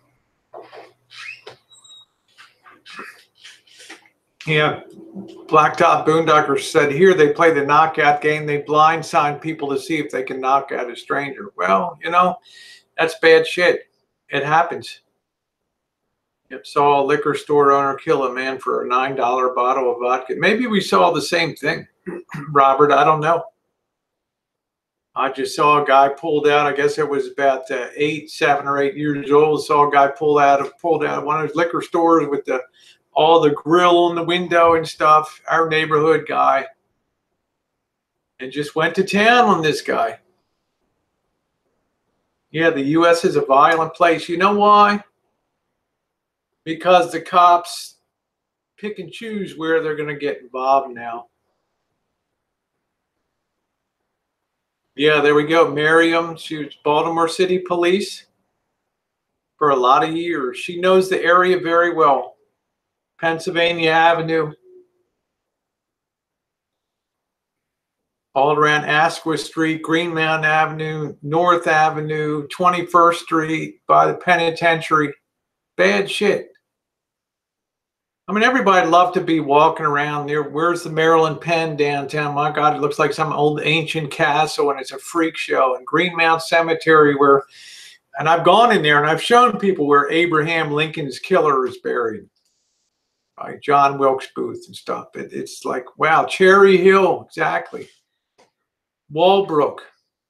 Yeah. Blacktop Boondocker said, here they play the knockout game. They blindside people to see if they can knock out a stranger. Well, that's bad shit. It happens. Yep, saw a liquor store owner kill a man for a $9 bottle of vodka. Maybe we saw the same thing, Robert. I don't know. I just saw a guy pulled out. I guess it was about 7 or 8 years old. Saw a guy pulled out of one of those liquor stores with all the grill on the window and stuff. Our neighborhood guy, and just went to town on this guy. Yeah, the U.S. is a violent place. You know why? Because the cops pick and choose where they're going to get involved now. Yeah, there we go. Miriam, she was Baltimore City Police for a lot of years. She knows the area very well. Pennsylvania Avenue, all around Asquith Street, Green Mountain Avenue, North Avenue, 21st Street, by the penitentiary. Bad shit. I mean, everybody loved to be walking around there. Where's the Maryland Penn downtown? My God, it looks like some old ancient castle, and it's a freak show. And Greenmount Cemetery, and I've gone in there and I've shown people where Abraham Lincoln's killer is buried. Like John Wilkes Booth and stuff. It's like, wow, Cherry Hill, exactly. Walbrook,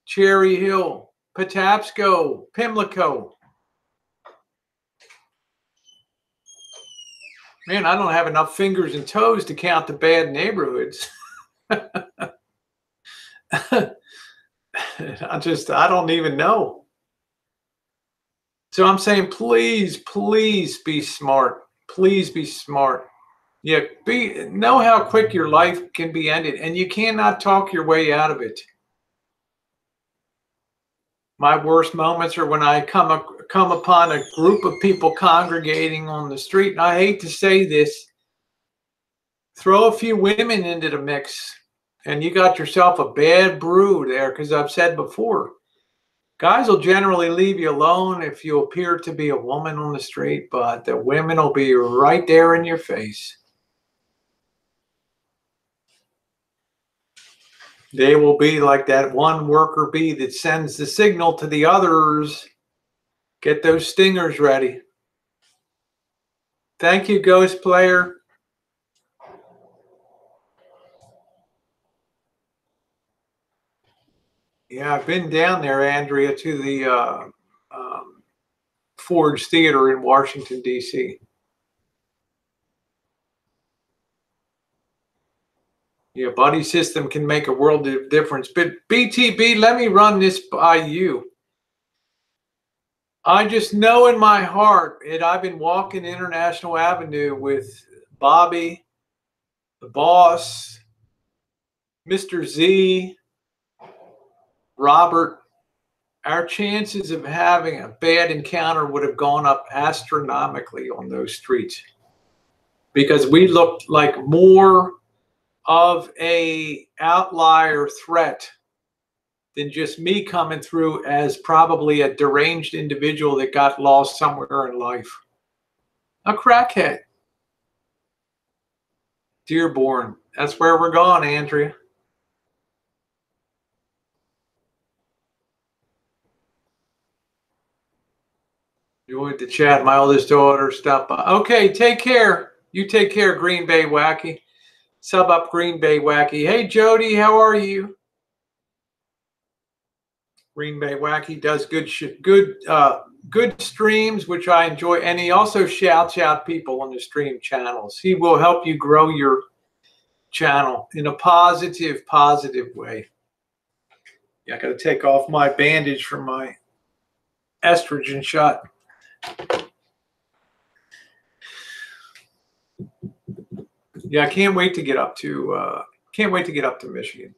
Cherry Hill, Patapsco, Pimlico. Man, I don't have enough fingers and toes to count the bad neighborhoods. I don't even know. So I'm saying, please be smart. Please be smart. Yeah, know how quick your life can be ended, and you cannot talk your way out of it. My worst moments are when I come upon a group of people congregating on the street, and I hate to say this, throw a few women into the mix, and you got yourself a bad brew there, because I've said before, guys will generally leave you alone if you appear to be a woman on the street, but the women will be right there in your face. They will be like that one worker bee that sends the signal to the others. Get those stingers ready. Thank you, Ghost Player. Yeah, I've been down there, Andrea, to the Ford's Theater in Washington, D.C. Yeah, buddy system can make a world of difference. But BTB, let me run this by you. I just know in my heart, and I've been walking International Avenue with Bobby, the boss, Mr. Z, Robert. Our chances of having a bad encounter would have gone up astronomically on those streets because we looked like more of a outlier threat than just me coming through as probably a deranged individual that got lost somewhere in life. A crackhead. Dearborn. That's where we're going, Andrea. Enjoyed the chat. My oldest daughter stopped by. Okay, take care. You take care, Green Bay Wacky. Sub up Green Bay Wacky. Hey, Jody, how are you? Green Bay Wacky does good streams, which I enjoy, and he also shouts out people on the stream channels. He will help you grow your channel in a positive way. Yeah, I got to take off my bandage from my estrogen shot. Yeah, I can't wait to get up to Michigan.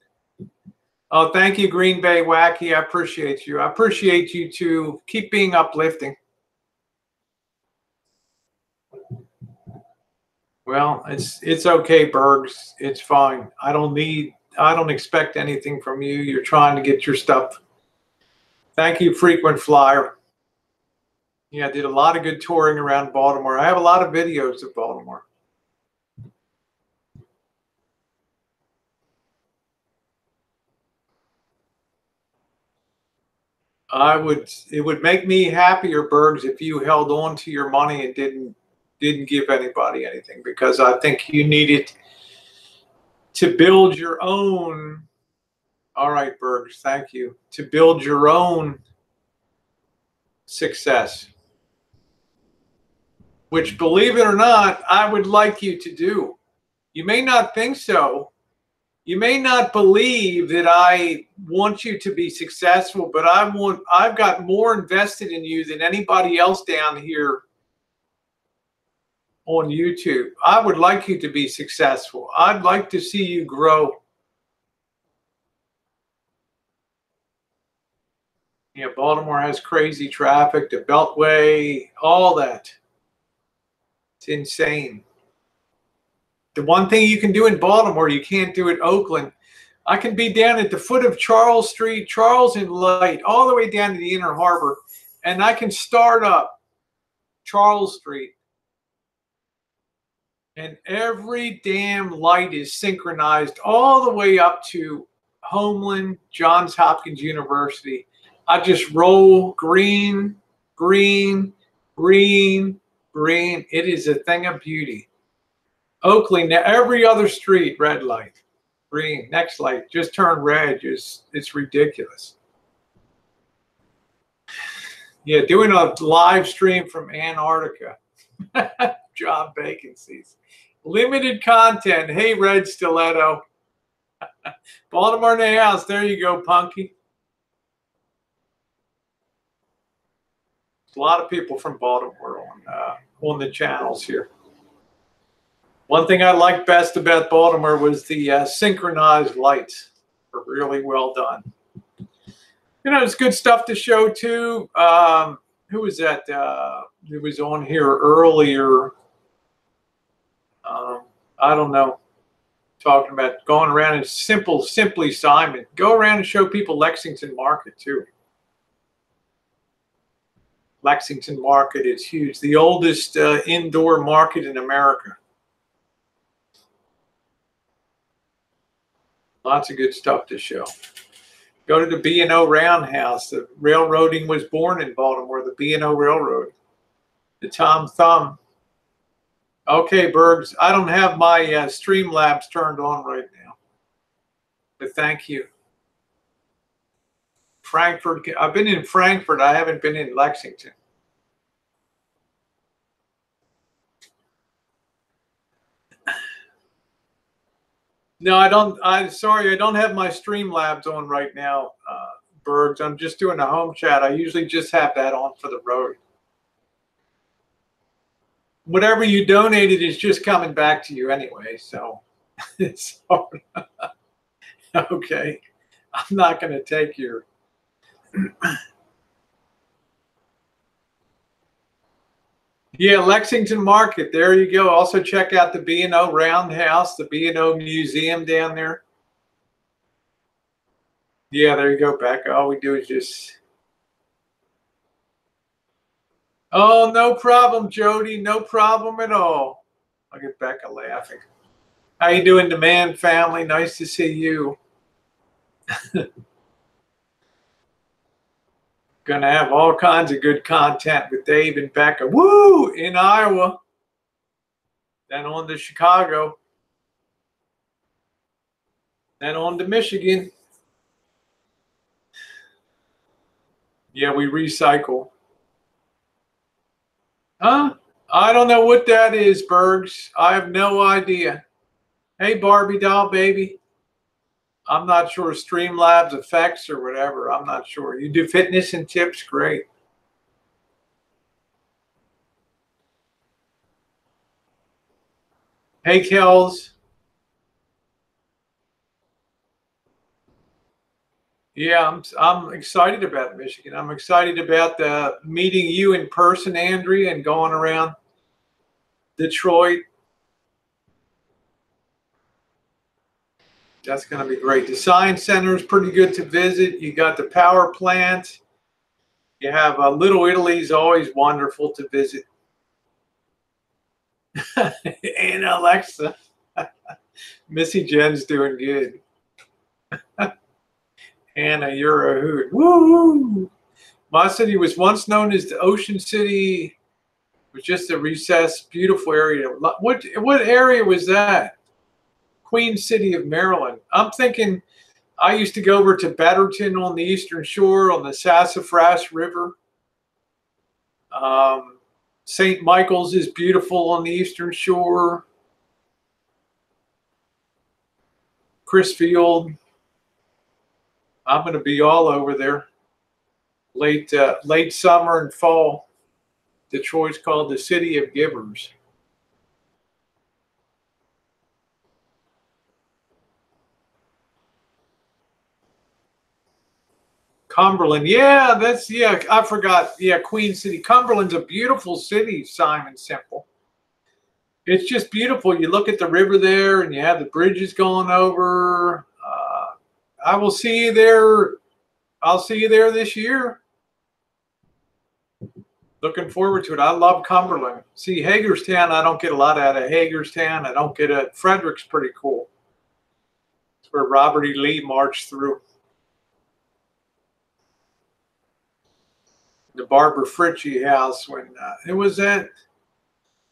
Oh, thank you, Green Bay Wacky. I appreciate you. I appreciate you too. Keep being uplifting. Well, it's okay, Bergs. It's fine. I don't expect anything from you. You're trying to get your stuff. Thank you, frequent flyer. Yeah, I did a lot of good touring around Baltimore. I have a lot of videos of Baltimore. It would make me happier, Bergs, if you held on to your money and didn't give anybody anything, because I think you need it to build your own. All right, Bergs, thank you. To build your own success, which, believe it or not, I would like you to do. You may not think so. You may not believe that I want you to be successful, but I've got more invested in you than anybody else down here on YouTube. I would like you to be successful. I'd like to see you grow. You know, Baltimore has crazy traffic, the Beltway, all that. It's insane. The one thing you can do in Baltimore, you can't do in Oakland. I can be down at the foot of Charles Street, Charles and Light, all the way down to the Inner Harbor, and I can start up Charles Street, and every damn light is synchronized all the way up to Homeland, Johns Hopkins University. I just roll green, green, green, green. It is a thing of beauty. Oakley, now every other street, red light, green, next light, just turn red. It's ridiculous. Yeah, doing a live stream from Antarctica. Job vacancies. Limited content. Hey, Red Stiletto. Baltimore in the house. There you go, Punky. A lot of people from Baltimore on the channels here. One thing I liked best about Baltimore was the synchronized lights. Were really well done. You know, it's good stuff to show too. Who was that? Who was on here earlier? I don't know. Talking about going around and simply Simon. Go around and show people Lexington Market too. Lexington Market is huge. The oldest indoor market in America. Lots of good stuff to show. Go to the B&O Roundhouse. The railroading was born in Baltimore, the B&O Railroad. The Tom Thumb. Okay, Bergs, I don't have my Streamlabs turned on right now. But thank you. Frankfurt, I've been in Frankfurt. I haven't been in Lexington. No, I don't. I'm sorry, I don't have my Streamlabs on right now, Bergs. I'm just doing a home chat. I usually just have that on for the road. Whatever you donated is just coming back to you anyway. So, so okay, I'm not going to take your. Yeah, Lexington Market. There you go. Also check out the B&O Roundhouse, the B&O Museum down there. Yeah, there you go, Becca. All we do is just. Oh, no problem, Jody. No problem at all. I'll get Becca laughing. How you doing, the man family? Nice to see you. Gonna have all kinds of good content with Dave and Becca. Woo! In Iowa. Then on to Chicago. Then on to Michigan. Yeah, we recycle. Huh? I don't know what that is, Bergs. I have no idea. Hey, Barbie doll baby. I'm not sure Streamlabs effects or whatever. I'm not sure. You do fitness and tips? Great. Hey, Kells. Yeah, I'm excited about Michigan. I'm excited about meeting you in person, Andrea, and going around Detroit. That's going to be great. The Science Center is pretty good to visit. You got the power plant. You have Little Italy's always wonderful to visit. And Alexa, Missy Jenn's doing good. Anna, you're a hoot. Woo! My city was once known as the Ocean City. It was just a recessed, beautiful area. What area was that? Queen City of Maryland. I'm thinking I used to go over to Betterton on the Eastern Shore on the Sassafras River. St. Michael's is beautiful on the Eastern Shore. Chrisfield. I'm going to be all over there. Late summer and fall. Detroit's called the City of Givers. Cumberland, yeah, I forgot. Yeah, Queen City. Cumberland's a beautiful city, Simon Simple. It's just beautiful. You look at the river there and you have the bridges going over. I will see you there. I'll see you there this year. Looking forward to it. I love Cumberland. See, Hagerstown, I don't get a lot out of Hagerstown. I don't get a Frederick's pretty cool. It's where Robert E. Lee marched through. The Barbara Fritchie house when it was at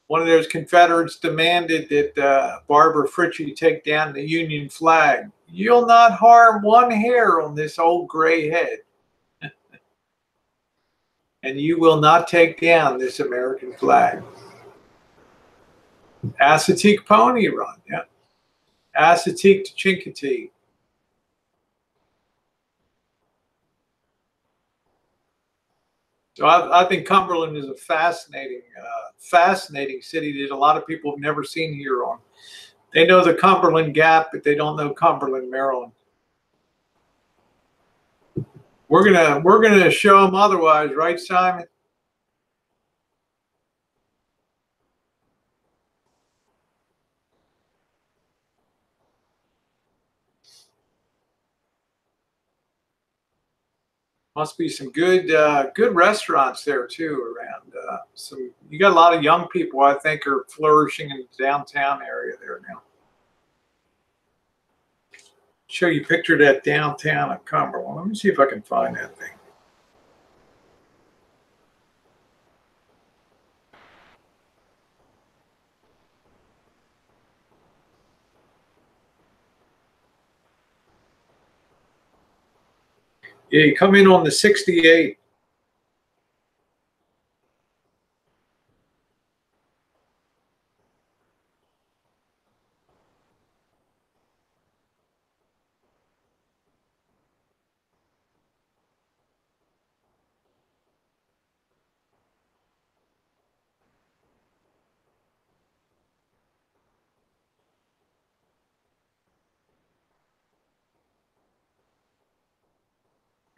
one of those Confederates demanded that Barbara Fritchie take down the Union flag. You'll not harm one hair on this old gray head. And you will not take down this American flag. Assateague Pony Run, yeah. Assateague to Chincoteague. So I think Cumberland is a fascinating city that a lot of people have never seen here on. They know the Cumberland Gap, but they don't know Cumberland, Maryland. We're gonna show them otherwise, right, Simon? Must be some good restaurants there too around. You got a lot of young people I think are flourishing in the downtown area there now. Show you a picture of that downtown of Cumberland. Let me see if I can find that thing. Yeah, you come in on the 68.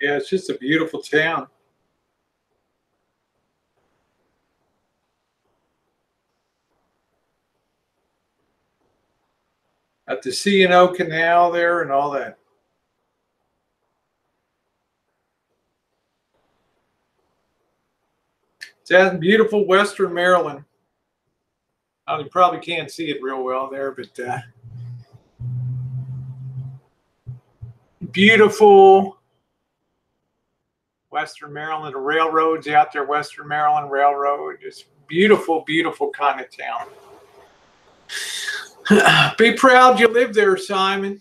Yeah, it's just a beautiful town. At the C&O Canal there and all that. It's out in beautiful Western Maryland. You probably can't see it real well there, but beautiful Western Maryland. The railroad's out there, Western Maryland Railroad. Just beautiful, beautiful kind of town. Be proud you live there, Simon.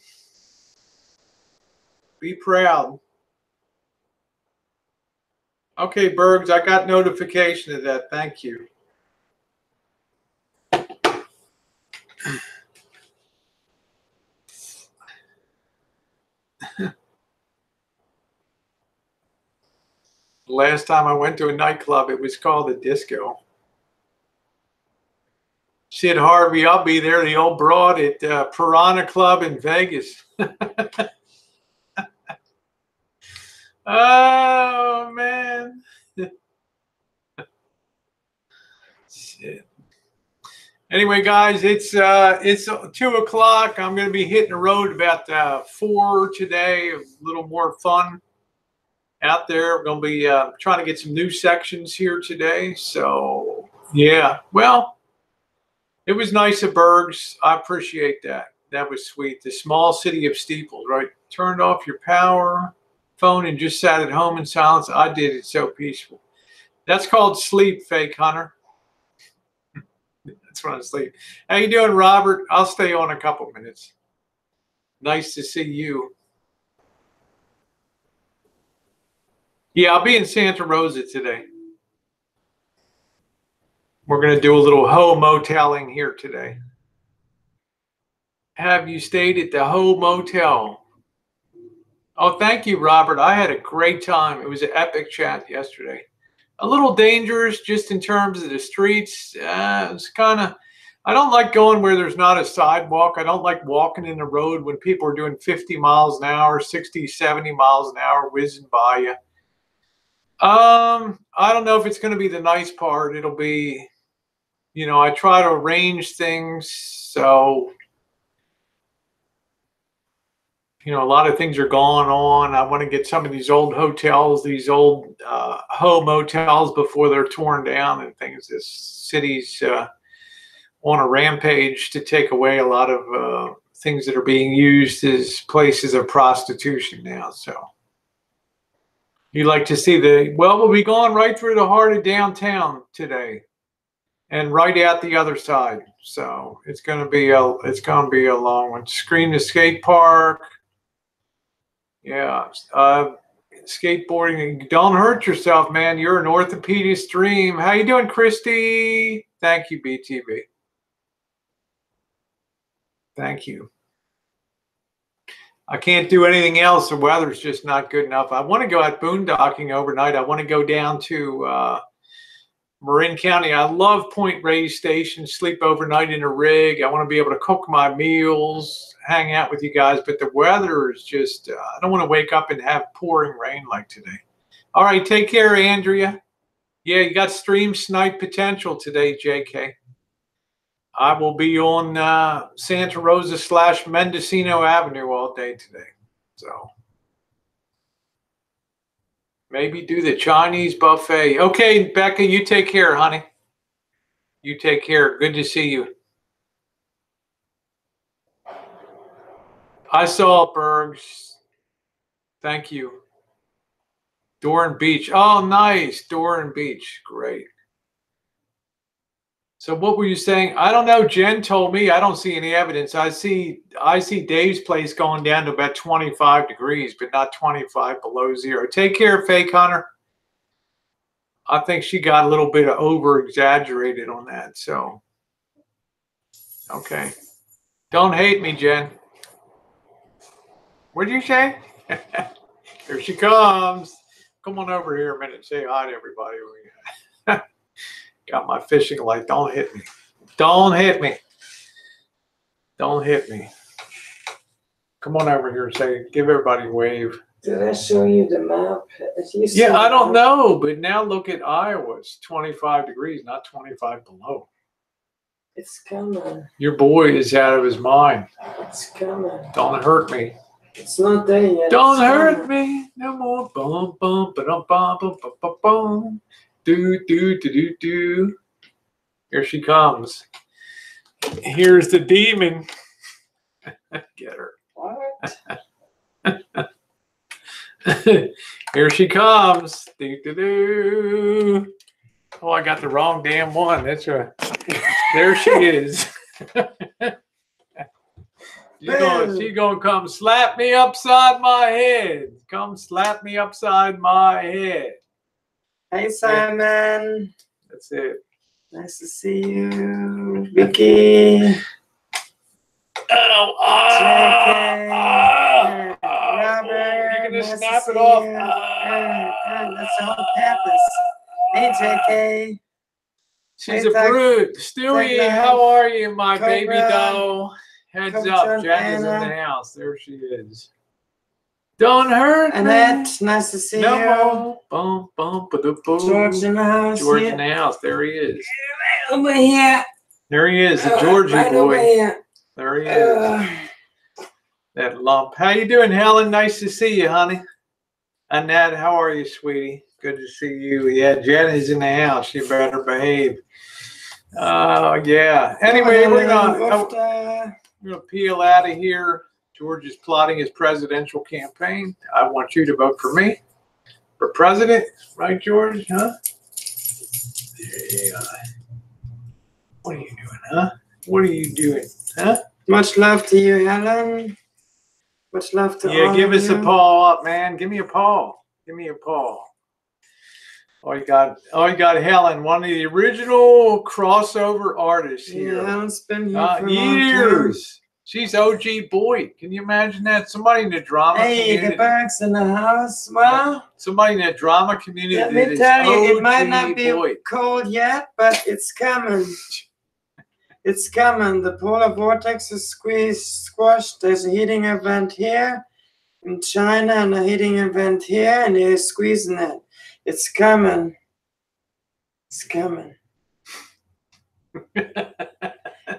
Be proud. Okay, Bergs, I got notification of that. Thank you. Last time I went to a nightclub, it was called the Disco. Sid Harvey, I'll be there, the old broad at Piranha Club in Vegas. Oh, man. Shit. Anyway, guys, it's 2 o'clock. I'm going to be hitting the road about 4 today. A little more fun out there. We're going to be trying to get some new sections here today. So, yeah. Well, it was nice of Bergs. I appreciate that. That was sweet. The small city of Steeples, right? Turned off your power phone and just sat at home in silence. I did. It's so peaceful. That's called sleep, Fake Hunter. That's when I sleep. How you doing, Robert? I'll stay on a couple minutes. Nice to see you. Yeah, I'll be in Santa Rosa today. We're going to do a little Ho moteling here today. Have you stayed at the Ho Motel? Oh, thank you, Robert. I had a great time. It was an epic chat yesterday. A little dangerous just in terms of the streets. It's kind of, I don't like going where there's not a sidewalk. I don't like walking in the road when people are doing 50 miles an hour, 60, 70 miles an hour whizzing by you. I don't know if it's going to be the nice part. It'll be, you know, I try to arrange things so, you know, a lot of things are going on. I want to get some of these old hotels, these old Ho motels before they're torn down and things. This city's on a rampage to take away a lot of things that are being used as places of prostitution now. So you like to see we'll be going right through the heart of downtown today and right out the other side. So it's going to be a long one. Scream the skate park. Yeah, skateboarding. Don't hurt yourself, man. You're an orthopedic dream. How you doing, Christy? Thank you, BTV. Thank you. I can't do anything else. The weather's just not good enough. I want to go out boondocking overnight. I want to go down to Marin County. I love Point Reyes Station, sleep overnight in a rig. I want to be able to cook my meals, hang out with you guys. But the weather is just, I don't want to wake up and have pouring rain like today. All right, take care, Andrea. Yeah, you got stream snipe potential today, JK. I will be on Santa Rosa / Mendocino Avenue all day today. So maybe do the Chinese buffet. Okay, Becca, you take care, honey. You take care. Good to see you. I saw Bergs. Thank you. Doran Beach. Oh, nice. Doran Beach. Great. So what were you saying? I don't know. Jen told me I don't see any evidence. I see Dave's place going down to about 25 degrees, but not 25 below zero. Take care, Fake Hunter. I think she got a little bit of over exaggerated on that. So, okay. Don't hate me, Jen. What did you say? Here she comes. Come on over here a minute and say hi to everybody. Got my fishing light. Don't hit me. Don't hit me. Don't hit me. Come on over here and give everybody a wave. Did I show you the map? Yeah, I don't know, but now look at Iowa. It's 25 degrees, not 25 below. It's coming. Your boy is out of his mind. It's coming. Don't hurt me. It's not there yet. Don't hurt me no more. Bum bum ba-dum, bum bum bum bum bum. Do do do do do. Here she comes. Here's the demon. Get her. What? Here she comes. Do, do, do. Oh, I got the wrong damn one. That's right. There she is. She's gonna come slap me upside my head. Come slap me upside my head. Hey, Simon. That's it. Nice to see you. Vicky. Oh, Robert. You're gonna nice snap to it see off. you. That's all peppers. Hey, JK. She's hey, a brute. Stewie, how are you, my Cobra. baby doll? Heads Coach up, Jen is in Anna. the house. There she is. Don't hurt Annette, me. nice to see No you. more. Bum, bum, ba-da-boom. George in the house. George here. in the house. There he is. Right over here. There he is, the Georgie right over boy. here. There he is. That lump. How you doing, Helen? Nice to see you, honey. Annette, how are you, sweetie? Good to see you. Yeah, Jen is in the house. She better behave. Yeah. Anyway, we're gonna peel out of here. George is plotting his presidential campaign. I want you to vote for me for president, right, George? Huh? Yeah. What are you doing, huh? What are you doing, huh? Much love to you, Helen. Much love to all give of us you. a paw up, man. Give me a paw. Give me a paw. Oh, you got Helen, one of the original crossover artists here. Yeah, Helen's been here for a long years. time. She's OG Boyd. Can you imagine that? Somebody in the drama community. Hey, the Berg's in the house. Well, somebody in the drama community. let me tell you, it might not be cold yet, but it's coming. It's coming. The polar vortex is squashed. There's a heating event here in China and a heating event here, and they're squeezing it. It's coming. It's coming.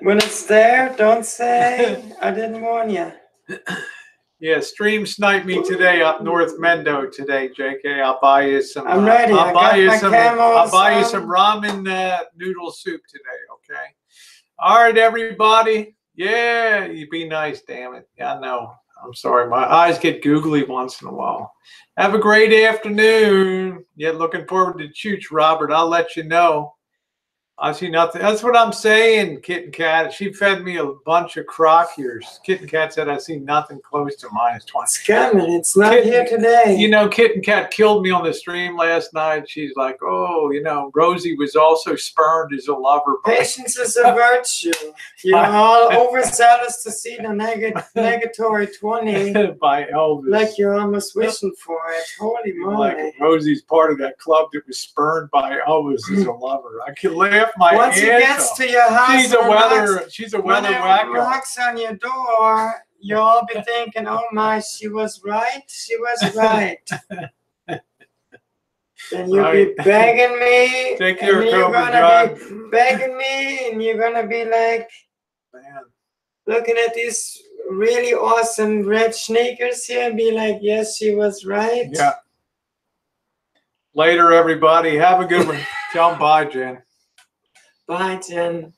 When it's there, don't say I didn't warn you. Yeah, stream snipe me today up North Mendo today, JK. I'll buy you some. I'm ready. I'll buy you some ramen noodle soup today. Okay. All right, everybody. Yeah, you be nice. Damn it. Yeah, I know. I'm sorry. My eyes get googly once in a while. Have a great afternoon. Yeah, looking forward to Chooch, Robert. I'll let you know. I see nothing. That's what I'm saying, Kitten Cat. She fed me a bunch of crock here. Kitten Cat said I see nothing close to -20. It's coming. It's not here today. You know, Kitten Cat killed me on the stream last night. She's like, oh, you know, Rosie was also spurned as a lover. Patience is a virtue. You're all overzealous to see the negatory 20. By Elvis. Like you're almost wishing for it. Holy moly. Like Rosie's part of that club that was spurned by Elvis as a lover. I can laugh my Once he gets off. to your house, She's a weather wacko. Knocks on your door, you'll all be thinking, "Oh my, she was right. She was right." Then you'll be begging me. Take care, and you're Cobra gonna be John. begging me, and you're gonna be like, man, looking at these really awesome red sneakers here, and be like, "Yes, she was right." Yeah. Later, everybody. Have a good one. Tell them bye, Jen. Bye, Jen.